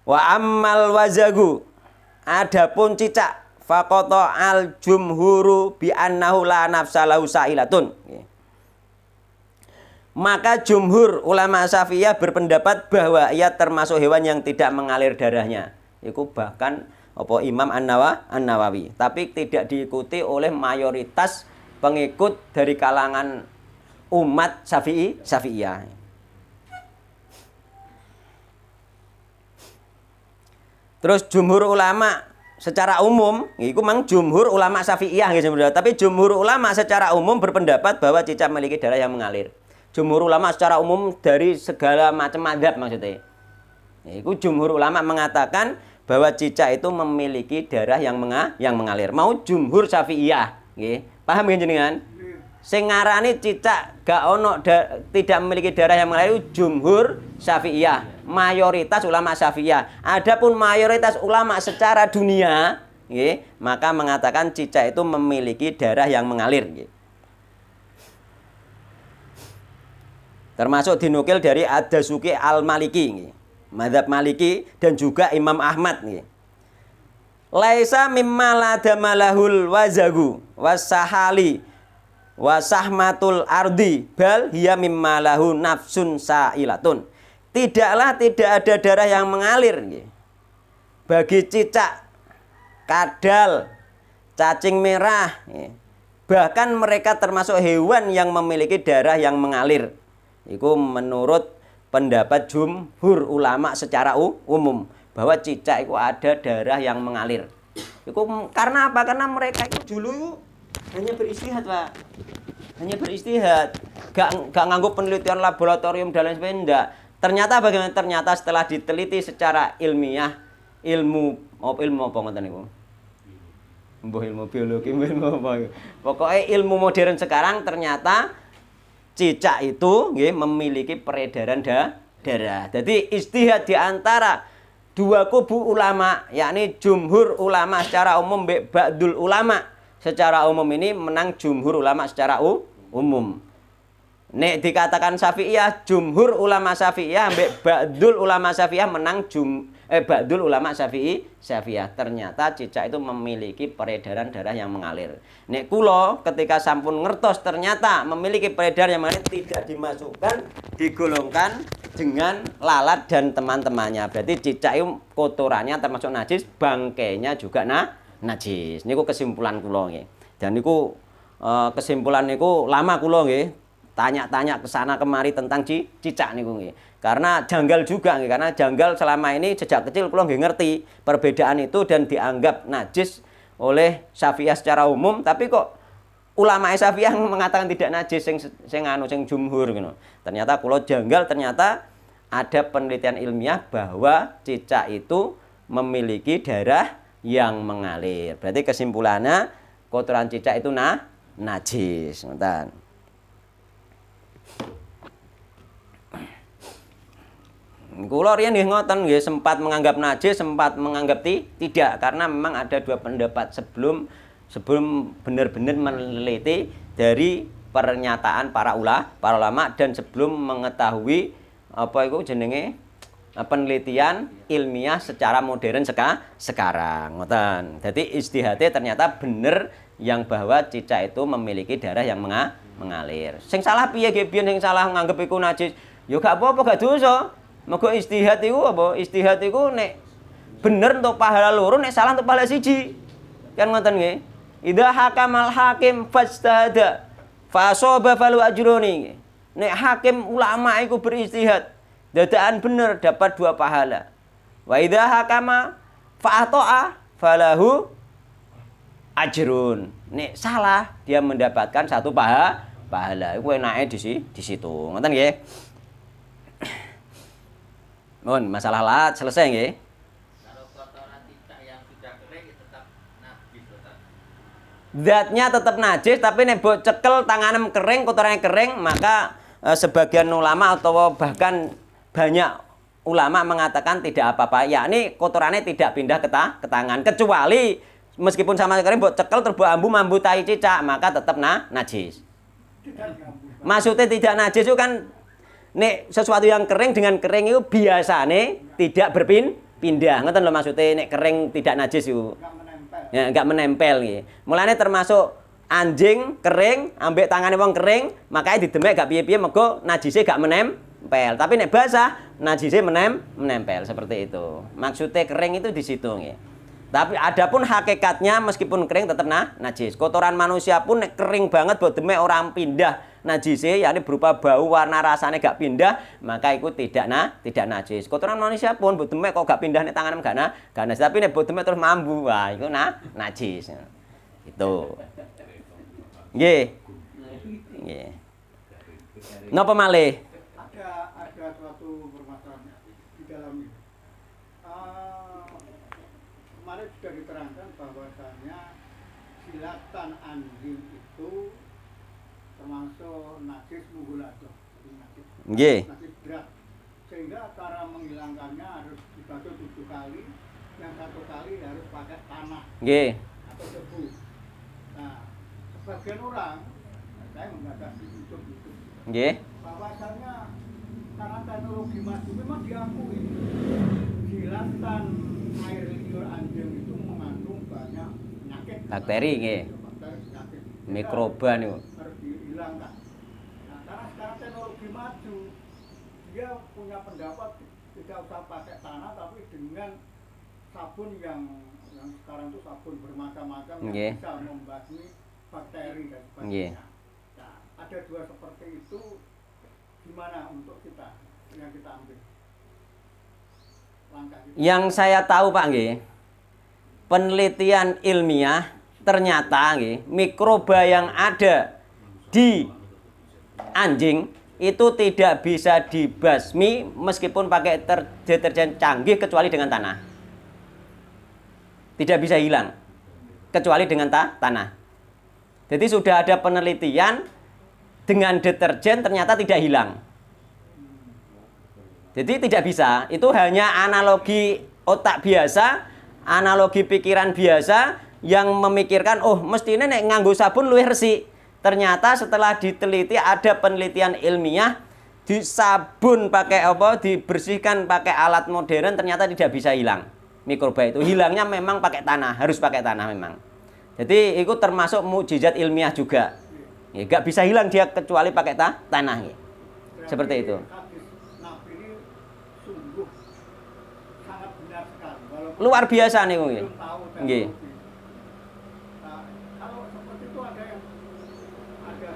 Wa ammal wazagu, adapun cicak faqata al jumhuru bi annahu la nafsa lahu sa'ilatun. Maka jumhur ulama Syafi'iyah berpendapat bahwa ia termasuk hewan yang tidak mengalir darahnya. Itu bahkan Imam An-Nawawi. Tapi tidak diikuti oleh mayoritas pengikut dari kalangan umat Syafi'iyah. Terus jumhur ulama secara umum, itu memang jumhur ulama Syafi'iyah. Tapi jumhur ulama secara umum berpendapat bahwa cicak memiliki darah yang mengalir. Jumhur ulama secara umum dari segala macam madzhab maksudnya. Itu jumhur ulama mengatakan bahwa cicak itu memiliki darah yang mengalir. Mau jumhur Syafi'iyah, nggih. Paham nggih jenengan? Sing ngarani cicak gak ono tidak memiliki darah yang mengalir jumhur Syafi'iyah, mayoritas ulama Syafi'iyah. Adapun mayoritas ulama secara dunia, nggih, maka mengatakan cicak itu memiliki darah yang mengalir, nggih. Termasuk dinukil dari Ad-Dasuki Al-Maliki, mazhab Maliki dan juga Imam Ahmad nih. Laisa mimma la damalahul wazagu wasahali wasahmatul ardi bal hiya mimma lahu nafsun sa'ilatun. Tidaklah tidak ada darah yang mengalir nih. Bagi cicak, kadal, cacing merah, nih. Bahkan mereka termasuk hewan yang memiliki darah yang mengalir. Itu menurut pendapat jumhur ulama secara umum bahwa cicak itu ada darah yang mengalir. Iku karena apa? Karena mereka itu dulu itu hanya beristihad, Pak. Hanya beristihad. Gak nganggo penelitian laboratorium dan lain sebagainya. Enggak. Ternyata bagaimana? Ternyata setelah diteliti secara ilmiah, ilmu apa ngoten niku? Mbah ilmu biologi, ilmu apa. Pokoknya ilmu modern sekarang ternyata cicak itu nggih memiliki peredaran darah. Jadi istihad di antara dua kubu ulama, yakni jumhur ulama secara umum ba'dul ulama secara umum ini menang jumhur ulama secara umum. Nek dikatakan Syafi'iyah, jumhur ulama Syafi'iyah ambek ba'dul ulama Syafi'iyah menang ba'dul ulama Syafi'iyah. Ternyata cicak itu memiliki peredaran darah yang mengalir. Nek kula ketika sampun ngertos ternyata memiliki peredaran yang mengalir tidak dimasukkan, digolongkan dengan lalat dan teman-temannya. Berarti cicak itu kotorannya termasuk najis, bangkainya juga najis. Niku kesimpulan kula nggih. Dan niku kesimpulan niku lama kula nggih. Tanya-tanya ke sana kemari tentang cicak niku nggih. Karena janggal juga nggih, karena janggal selama ini sejak kecil kula nggih ngerti perbedaan itu dan dianggap najis oleh Syafi'iyah secara umum, tapi kok ulama Syafi'iyah mengatakan tidak najis sing jumhur gitu. Ternyata kula janggal, ternyata ada penelitian ilmiah bahwa cicak itu memiliki darah yang mengalir. Berarti kesimpulannya kotoran cicak itu najis, ngoten. Kula riyen nggih ngoten nggih, sempat menganggap najis, sempat menganggap tidak, karena memang ada dua pendapat sebelum benar-benar meneliti dari pernyataan para ulama dan sebelum mengetahui apa itu jenenge penelitian ilmiah secara modern sekarang ngoten. Jadi istihate ternyata bener yang bahwa cicak itu memiliki darah yang mengalir. Sing salah piye nggih, biyen sing salah nganggep iku najis, ya gak apa-apa, gak dosa. Mergo istihad iku apa? Istihad iku nek bener untuk pahala loro, nek salah untuk pahala siji. Kan ngoten nggih. Idza hakamal hakim fajtahada fa asaba falu ajroni. Nek hakim ulama iku beristihad, dadakan bener dapat 2 pahala. Wa idza hakama fa ata'a falahu ajrun. Nek salah dia mendapatkan 1 pahala. Iku enake di situ. Ngoten nggih. Mohon masalah lahat selesai nggih. Kalau kotoran cicak yang sudah kering tetap najis, Ustaz. Zatnya tetap najis, tapi nek mbok cekel tanganem kering, kotorannya kering, maka sebagian ulama atau bahkan banyak ulama mengatakan tidak apa-apa, yakni kotorannya tidak pindah ke tangan, kecuali meskipun sama kering mbok cekel terus mambu tai cicak, maka tetap najis. Maksudnya tidak najis itu kan nek sesuatu yang kering dengan kering itu biasanya tidak berpindah. Ngoten lho maksudnya nek kering tidak najis itu. Enggak menempel nggih. Mulane termasuk anjing kering ambek tangane wong kering, makanya didemek gak piye-piye mergo najise gak menempel. Tapi nek basah najise menempel seperti itu. Maksudnya kering itu di situ nggih. Tapi adapun hakikatnya meskipun kering tetap najis. Kotoran manusia pun nek kering banget mbok demek orang pindah najise, yakni berupa bau, warna, rasanya gak pindah, maka itu tidak najis. Kotoran manusia pun mbok demek kok gak pindah nek tangan gak najis, tapi nek mbok demek terus mambu, wah itu najis. Itu. Nggih. Nggih. Napa malih? Ada suatu permasalahan di dalam ini. Kemarin sudah diterangkan bahwasanya silatan anjing itu termasuk najis mughaladah, Nggih. najis berat, sehingga cara menghilangkannya harus dibasuh 7 kali, yang 1 kali harus pakai tanah Nggih. atau debu. Nah, sebagian orang, saya membaca di YouTube itu, Nggih. bahwasanya karena teknologi maju memang diakui silatan air liur anjing itu mengandung banyak penyakit, Bakteri nggih. bakteri penyakit, Mikroba niku. harus dihilangkan. Nah, karena sekarang teknologi maju, dia punya pendapat tidak usah pakai tanah, tapi dengan sabun yang sekarang itu sabun bermacam-macam yang Nggih. bisa membasmi bakteri dan Nggih. sebagainya. Nah, ada 2 seperti itu, gimana untuk kita yang kita ambil langkah kita? Yang saya tahu Pak nggih, penelitian ilmiah ternyata mikroba yang ada di anjing itu tidak bisa dibasmi meskipun pakai deterjen canggih kecuali dengan tanah. Tidak bisa hilang kecuali dengan tanah. Jadi sudah ada penelitian dengan deterjen ternyata tidak hilang. Jadi tidak bisa, itu hanya analogi otak biasa, analogi pikiran biasa yang memikirkan, oh mestinya nek nganggo sabun luwih resik. Ternyata setelah diteliti ada penelitian ilmiah, di sabun pakai apa, dibersihkan pakai alat modern ternyata tidak bisa hilang mikroba itu. Hilangnya memang pakai tanah, harus pakai tanah memang. Jadi itu termasuk mukjizat ilmiah juga. Ya, gak bisa hilang dia kecuali pakai tanah. Ya. Seperti itu. Luar biasa nih, nggih. Nggih. Nah, kalau seperti itu ada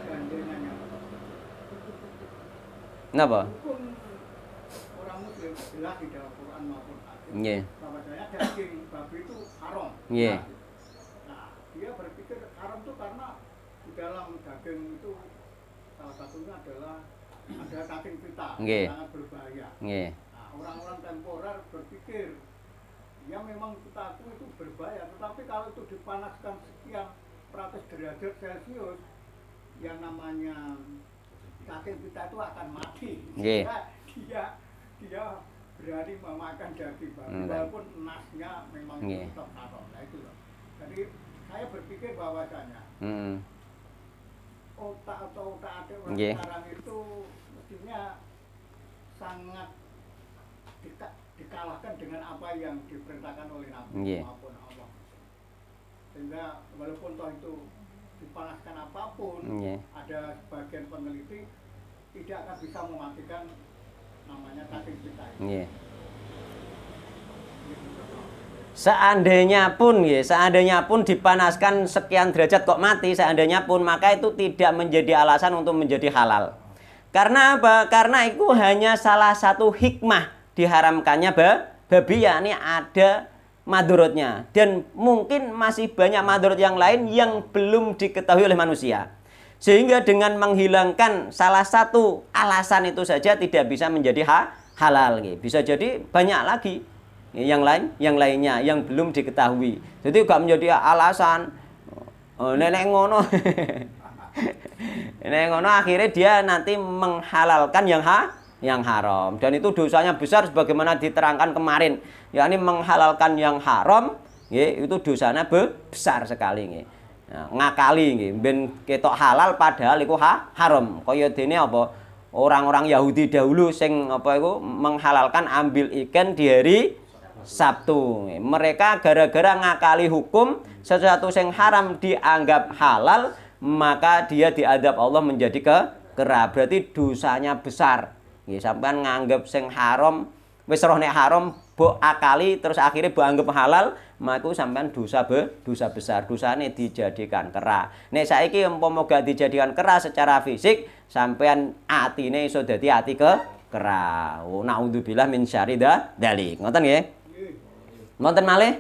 gandengannya. Napa? Hukum orang muslim jelas di dalam Quran maupun hadis. Nggih. Bahwasanya daging babi itu haram. Nggih. Nah, dia berpikir haram itu karena di dalam daging itu salah satunya adalah ada cacing pita yang sangat berbahaya. Nggih. Nah, orang-orang temporer berpikir ya memang kita akui itu berbahaya, tetapi kalau itu dipanaskan sekian ratus derajat Celcius, yang namanya cacing pita itu akan mati. Dia berani memakan daging babi walaupun nasnya memang tetap haram. Nah itu loh. Jadi saya berpikir bahwasanya otak atik orang sekarang itu mestinya sangat dikalahkan dengan apa yang diperintahkan oleh Nabi maupun Allah. Sehingga walaupun toh itu dipanaskan apapun, ada sebagian peneliti tidak akan bisa mematikan namanya cacing pita. Seandainya pun dipanaskan sekian derajat kok mati, seandainya pun, maka itu tidak menjadi alasan untuk menjadi halal. Karena apa? Karena itu hanya salah satu hikmah diharamkannya babi, yakni ada madorotnya, dan mungkin masih banyak madorot yang lain yang belum diketahui oleh manusia, sehingga dengan menghilangkan salah satu alasan itu saja tidak bisa menjadi halal. Bisa jadi banyak lagi yang lainnya yang belum diketahui, jadi gak menjadi alasan nenek ngono. Nenek ngono akhirnya dia nanti menghalalkan yang haram, dan itu dosanya besar sebagaimana diterangkan kemarin, yakni menghalalkan yang haram itu dosanya besar sekali. Nah, ngakali ben ketok halal padahal itu haram. Kaya dene apa orang-orang Yahudi dahulu sing apa iku menghalalkan ambil ikan di hari Sabtu. Mereka gara-gara ngakali hukum sesuatu yang haram dianggap halal, maka dia diadab Allah menjadi kera. Berarti dosanya besar. Sampean nganggep sing haram, wis roh nek haram, mbok akali terus akhirnya mbok anggap halal, maka sampean dosa besar. Dosane dijadikan kera. Nek saiki umpama gak dijadikan kera secara fisik, sampean atine iso dadi ati kera. Oh, naudzubillah min syarri dzalik. Ngoten nggih? Ngoten malih?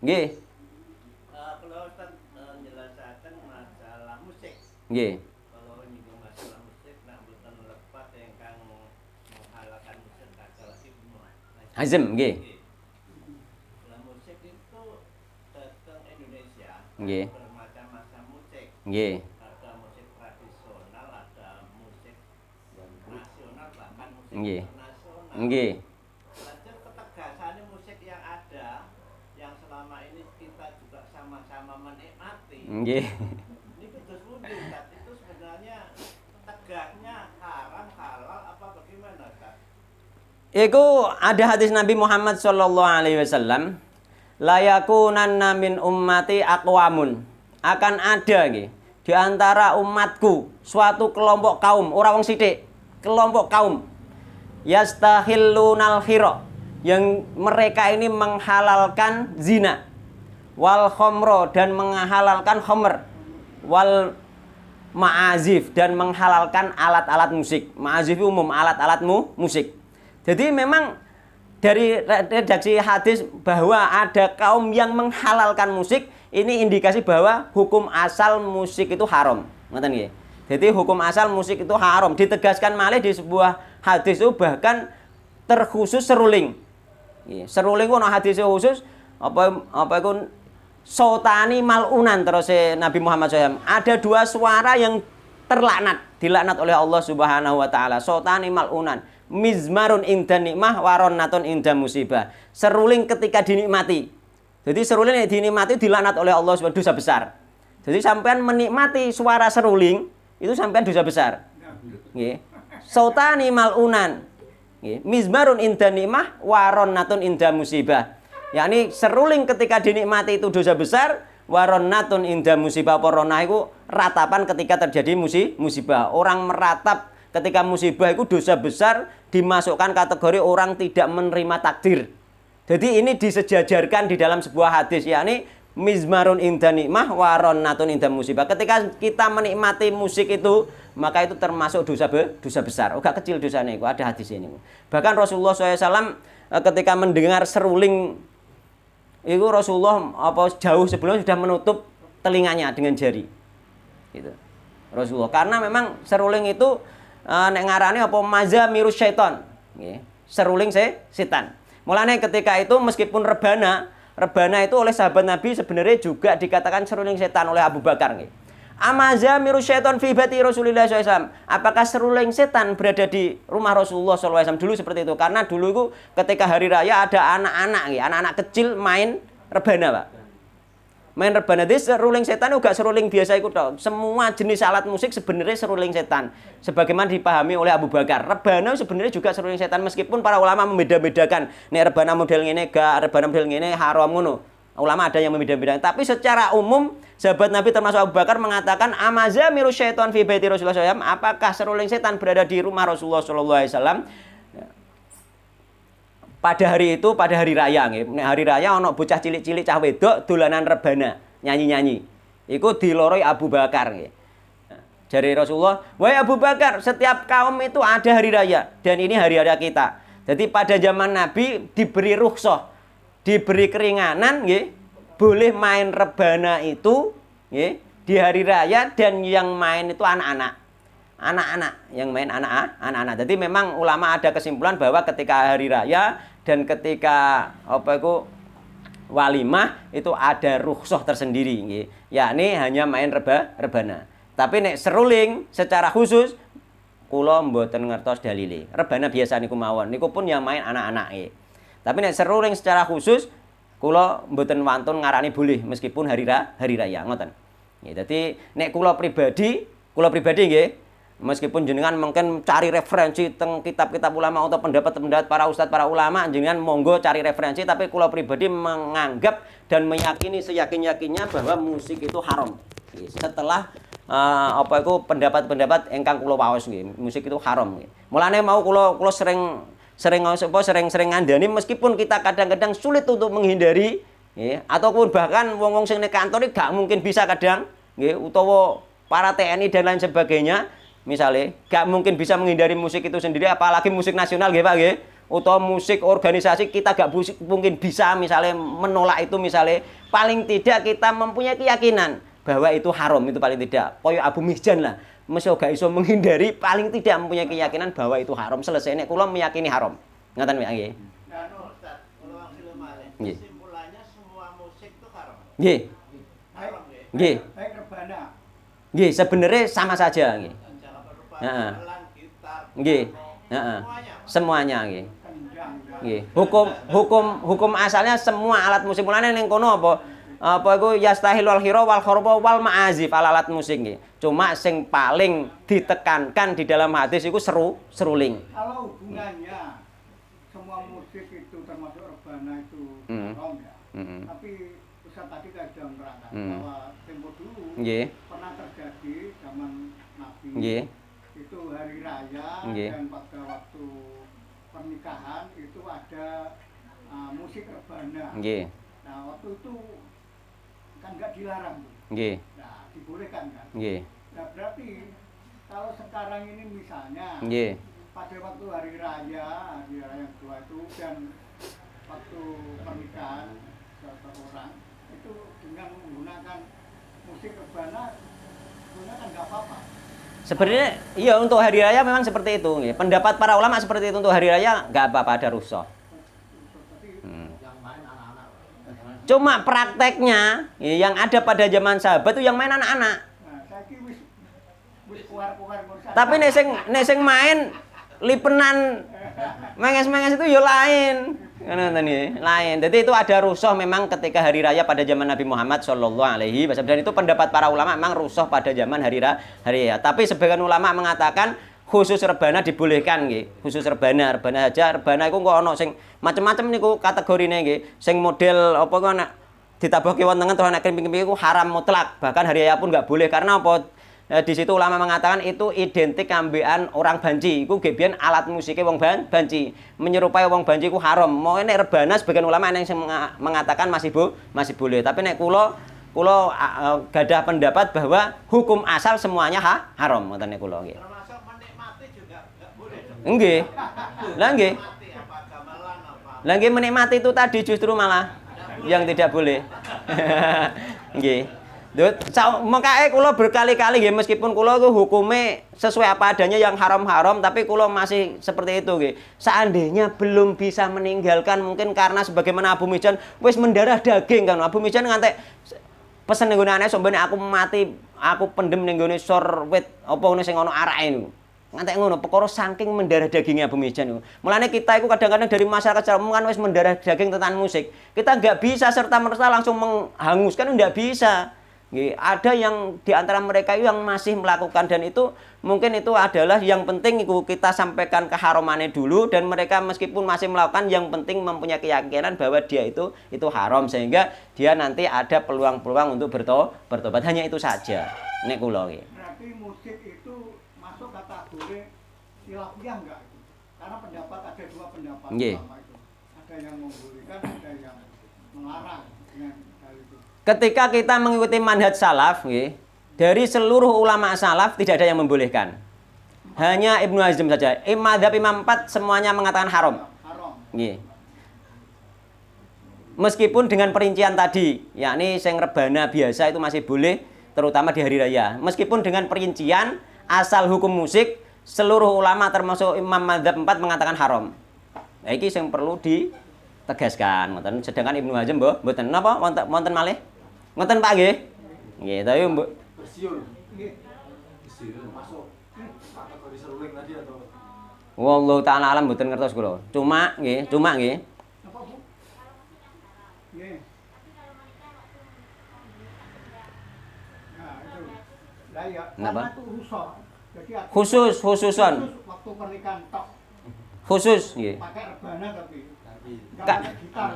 Nggih. Kalau Ustaz menjelaskan masalah musik. Nggih. Hazm nggih. Musik itu datang Indonesia. Nggih. Bermacam-macam musik. Nggih. Ada musik tradisional, ada musik nasional, bahkan musik Nggih. internasional. Nggih. Lanjut ketegasan musik yang ada, yang selama ini kita juga sama-sama menikmati. Nggih. Ini kudus wudhu, itu sebenarnya tegaknya haram, halal, apa bagaimana, Kak? Iku ada hadis Nabi Muhammad sallallahu alaihi wasallam, la yakunanna min ummati aqwamun. Akan ada di antara umatku suatu kelompok kaum, ora wong sithik, kelompok kaum yastahillunal khira, yang mereka ini menghalalkan zina, wal khomro, dan menghalalkan khomer, wal ma'azif, dan menghalalkan alat-alat musik. Ma'azif umum, alat-alat musik. Jadi memang dari redaksi hadis bahwa ada kaum yang menghalalkan musik, ini indikasi bahwa hukum asal musik itu haram. Ngoten nggih. Jadi hukum asal musik itu haram. Ditegaskan malih di sebuah hadis itu bahkan terkhusus seruling. Seruling ku ana hadis khusus apa iku sotani malunan terus Nabi Muhammad SAW. Ada dua suara yang terlaknat, dilaknat oleh Allah Subhanahu wa taala. Sotani malunan, mizmarun inda nikmah waronatun inda musibah. Seruling ketika dinikmati. Jadi seruling yang dinikmati dilaknat oleh Allah Subhanahu dosa besar. Jadi sampean menikmati suara seruling itu sampean dosa besar. Nggih. Sotani malunan. Nggih. Mizmarun inda nikmah waronatun inda musibah. Yakni seruling ketika dinikmati itu dosa besar, waronatun inda musibah. Porona itu ratapan ketika terjadi musibah. Orang meratap ketika musibah itu dosa besar, dimasukkan kategori orang tidak menerima takdir. Jadi ini disejajarkan di dalam sebuah hadis, yakni mizmarun inda nikmah waronatun inda musibah. Ketika kita menikmati musik itu, maka itu termasuk dosa besar. Gak kecil dosanya itu, ada hadis ini. Bahkan Rasulullah SAW ketika mendengar seruling itu, Rasulullah jauh sebelumnya sudah menutup telinganya dengan jari. Gitu. Rasulullah, karena memang seruling itu nek ngarane mazamiru syaiton. Seruling setan. Mulane ketika itu meskipun rebana itu oleh sahabat Nabi sebenarnya juga dikatakan seruling setan oleh Abu Bakar. Amazamiru syaiton fi bati Rasulullah SAW. Apakah seruling setan berada di rumah Rasulullah SAW? Dulu seperti itu. Karena dulu itu ketika hari raya ada anak-anak kecil main rebana, Pak. Main rebana. Jadi seruling setan itu gak seruling biasa itu. Semua jenis alat musik sebenarnya seruling setan. Sebagaimana dipahami oleh Abu Bakar. Rebana sebenarnya juga seruling setan. Meskipun para ulama membeda-bedakan. Nek rebana model ini gak, rebana model ini haram ngono. Ulama ada yang membeda-bedakan. Tapi secara umum sahabat Nabi termasuk Abu Bakar mengatakan amazamiru syaiton fi baiti Rasulullah SAW. Apakah seruling setan berada di rumah Rasulullah SAW? Pada hari itu, pada hari raya, hari raya ono bocah cilik-cilik cah wedok dolanan rebana, nyanyi-nyanyi. Iku diloroi Abu Bakar. Jari Rasulullah, wahai Abu Bakar, setiap kaum itu ada hari raya dan ini hari raya kita. Jadi pada zaman Nabi diberi rukhsah, diberi keringanan, boleh main rebana itu di hari raya dan yang main itu anak-anak yang main anak-anak. Jadi memang ulama ada kesimpulan bahwa ketika hari raya dan ketika walimah itu ada rukhsah tersendiri, yakni hanya main rebana. Tapi nek seruling secara khusus kula mboten ngertos dalile. Rebana biasa niku mawon, niku pun yang main anak-anak. Tapi nek seruling secara khusus kula mboten wantun ngarani boleh meskipun hari raya ngoten. Jadi nek kula pribadi nggih, meskipun jenengan mungkin cari referensi teng kitab-kitab ulama atau pendapat-pendapat para ustadz, para ulama, jenengan monggo cari referensi, tapi kula pribadi menganggap dan meyakini seyakin-yakinnya bahwa musik itu haram. Setelah pendapat-pendapat ingkang kula waos nggih, musik itu haram nggih. Mulane mau kula sering ngandani meskipun kita kadang-kadang sulit untuk menghindari ataupun bahkan wong-wong sing ning kantor gak mungkin bisa kadang nggih, utawa para TNI dan lain sebagainya misalnya gak mungkin bisa menghindari musik itu sendiri, apalagi musik nasional nggih Pak nggih, atau musik organisasi kita gak mungkin bisa misalnya menolak itu. Misalnya paling tidak kita mempunyai keyakinan bahwa itu haram, itu paling tidak koyo Abu Mihjan lah, mesti gak iso menghindari, paling tidak mempunyai keyakinan bahwa itu haram. Selesai nek kula meyakini haram. Ngoten Pak nggih. Nggih. Kesimpulannya semua musik itu haram. Nggih. Haram nggih. Baik rebana. Nggih, sebenarnya sama saja nggih. Heeh. Gitar. Nggih. Heeh. Semuanya nggih. Kendang. Nggih. Hukum asalnya semua alat musik. Mulane ning kono apa iku yastahilul hira wal khurba wal ma'azif alat musik nggih. Cuma sing paling ditekankan di dalam hadis iku seruling. Kalau hubungannya semua musik itu termasuk rebana itu haram ya. Tapi Ustaz tadi sudah menerangkan bahwa tempo dulu pernah terjadi zaman Nabi. Nggih. Itu hari raya dan pada waktu pernikahan itu ada musik rebana. Nah waktu itu kan nggak dilarang tuh. Nah dibolehkan kan. Nah berarti kalau sekarang ini misalnya pada waktu hari raya yang kedua itu dan waktu pernikahan seseorang itu dengan menggunakan musik rebana sebenarnya kan nggak apa-apa. Sebenarnya iya untuk hari raya memang seperti itu. Ya. Pendapat para ulama seperti itu untuk hari raya nggak apa-apa ada rukhsah. Cuma prakteknya ya, yang ada pada zaman sahabat itu yang main anak-anak. Nah, saya kira wis keluar-keluar. Tapi nek sing main lipenan menges-menges itu ya lain. Lain. Jadi itu ada rukhsah memang ketika hari raya pada zaman Nabi Muhammad Shallallahu Alaihi Wasallam. Dan itu pendapat para ulama memang rukhsah pada zaman hari raya. Tapi sebagian ulama mengatakan khusus rebana dibolehkan nggih. Khusus rebana aja. Rebana iku kok ana sing macam-macam niku kategorine nggih. Sing model apa kok nek ditabuhke wonten terus nek kemping-kemping iku haram mutlak. Bahkan hari raya pun nggak boleh karena apa? Di situ ulama mengatakan itu identik ambekan orang banci. Iku gebian alat musiknya wong banci. Menyerupai wong banci iku haram. Mau nek rebana sebagian ulama yang mengatakan masih boleh. Tapi nek kula gadah pendapat bahwa hukum asal semuanya haram ngoten nek kula nggih. Termasuk menikmati juga nggak boleh dong. Nggih. Lah nggih. Menikmati apa gamelan apa. Lah nggih menikmati itu tadi justru malah yang tidak boleh. Nggih. Makanya kula berkali-kali nggih meskipun kula itu hukumnya sesuai apa adanya yang haram-haram tapi kula masih seperti itu nggih. Seandainya belum bisa meninggalkan mungkin karena sebagaimana Abu Mijan wis mendarah daging kan. Abu Mijan ngantek pesen ning gone sombene aku mati aku pendem ning gone sor wit apa ngene sing ana arake niku. Ngantek ngono perkara saking mendarah dagingnya Abu Mijan niku. Mulane kita itu kadang-kadang dari masyarakat secara umum kan wis mendarah daging tentang musik. Kita nggak bisa serta-merta langsung menghanguskan nggak bisa. Ada yang di antara mereka yang masih melakukan dan itu mungkin itu adalah yang penting itu kita sampaikan keharamannya dulu dan mereka meskipun masih melakukan yang penting mempunyai keyakinan bahwa dia itu haram sehingga dia nanti ada peluang-peluang untuk bertobat hanya itu saja. Nek kula nggih. Berarti musik itu masuk kategori khilafiyah enggak itu? Karena pendapat ada dua pendapat ulama itu. Ada yang membolehkan, ada yang melarang dengan hal itu. Ketika kita mengikuti manhaj salaf, dari seluruh ulama salaf tidak ada yang membolehkan. Hanya Ibnu Hazm saja. Madzhab Imam 4 semuanya mengatakan haram. Meskipun dengan perincian tadi, yakni sing rebana biasa itu masih boleh, terutama di hari raya. Meskipun dengan perincian asal hukum musik, seluruh ulama termasuk Imam Madzhab 4 mengatakan haram. Nah, ini yang perlu ditegaskan. Sedangkan Ibnu Hazm mboten napa wonten malih? Ngoten Pak nggih. Nggih, tapi bersiul. Bersiul masuk kategori seruling tadi atau wallahu taala alam mboten ngertos kula. Cuma nggih. Apa Bu? Nggih. Nah, itu. Lah ya, Kenapa? karena itu rusak. Jadi Khususon. waktu pernikahan tok Khusus nggih. pakai rebana tapi enggak Ka- pakai gitar.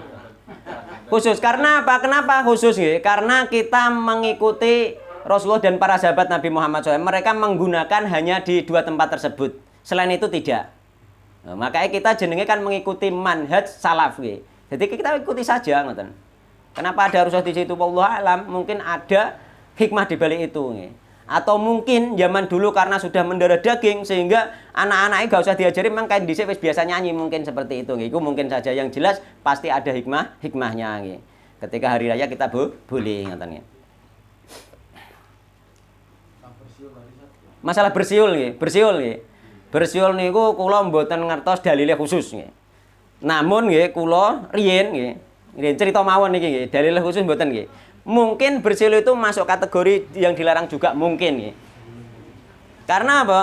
Khusus karena apa? Kenapa khusus nggih? Karena kita mengikuti Rasulullah dan para sahabat Nabi Muhammad SAW. Mereka menggunakan hanya di dua tempat tersebut. Selain itu tidak. Nah, makanya kita jenenge kan mengikuti manhaj salaf nggih. Jadi kita ikuti saja ngoten. Kenapa ada rukhsah di situ? Wallahu alam, mungkin ada hikmah di balik itu nggih. Atau mungkin zaman dulu karena sudah mendarah daging sehingga anak-anaknya gak usah diajari memang kayak dhisik wis biasa nyanyi mungkin seperti itu nggih. Itu mungkin saja yang jelas pasti ada hikmahnya nggih. Ketika hari raya kita boleh ngoten nggih. Masalah bersiul nggih. Bersiul niku kula mboten ngertos dalile khusus nggih. Namun nggih kula riyen nggih cerita mawon niki nggih, dalile khusus mboten nggih. Mungkin bersiul itu masuk kategori yang dilarang juga mungkin ya. Karena apa?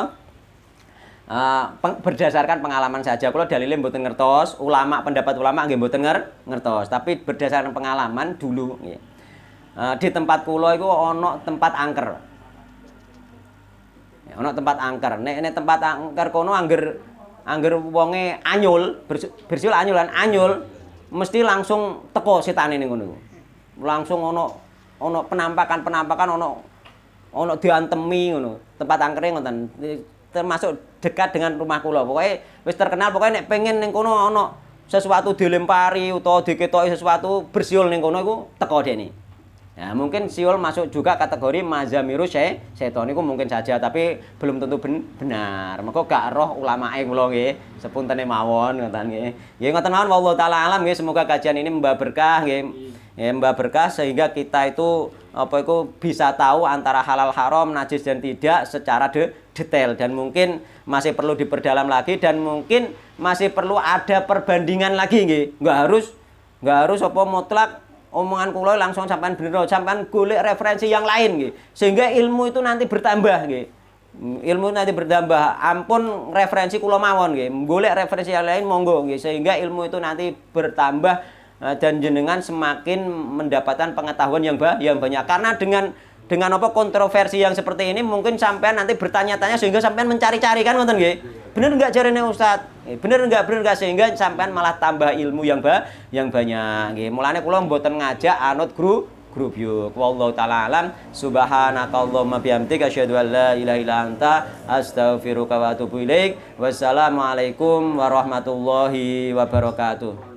Berdasarkan pengalaman saja. Kalau dalilnya mboten ngertos, pendapat ulama nggih mboten ngertos, tapi berdasarkan pengalaman dulu ya. Di tempat kula iku ana tempat angker. Ya, ana tempat angker. Nek tempat angker kono angger wonge anyul, bersiul anyul mesti langsung teko setane ning kono. Langsung ono penampakan ono diantemi ngono. Tempat angkere ngoten. Termasuk dekat dengan rumah kula. Pokoke wis terkenal pokoke nek pengen ning kono ono sesuatu dilempari utawa diketoki sesuatu bersiul ning kono iku teko dene. Ya, mungkin siul masuk juga kategori mazamiru seton itu mungkin saja, tapi belum tentu benar. Maka gak roh ulamae kula nggih, sepuntene mawon ngoten nggih. Nggih ngoten mawon wallahu taala alam nggih, semoga kajian ini membawa berkah nggih. Ya, membawa berkah sehingga kita itu bisa tahu antara halal haram, najis dan tidak secara detail, dan mungkin masih perlu diperdalam lagi, dan mungkin masih perlu ada perbandingan lagi nggih. Nggak harus mutlak omongan kula langsung sampean bener, sampean golek referensi yang lain nggih. Sehingga ilmu itu nanti bertambah nggih. Ilmu nanti bertambah. Ampun referensi kula mawon nggih. Golek referensi yang lain monggo nggih, sehingga ilmu itu nanti bertambah dan jenengan semakin mendapatkan pengetahuan yang banyak. Karena dengan kontroversi yang seperti ini mungkin sampean nanti bertanya-tanya sehingga sampean mencari-cari kan ngoten nggih. Bener enggak jarene Ustaz? Bener enggak sehingga sampean malah tambah ilmu yang banyak nggih. Mulane kula mboten ngajak anut grup yuk. Wallahu taala alam. Subhanakallahumma bihamdika asyhadu an la ilaha illa anta astaghfiruka wa atubu ilaik. Wassalamualaikum warahmatullahi wabarakatuh.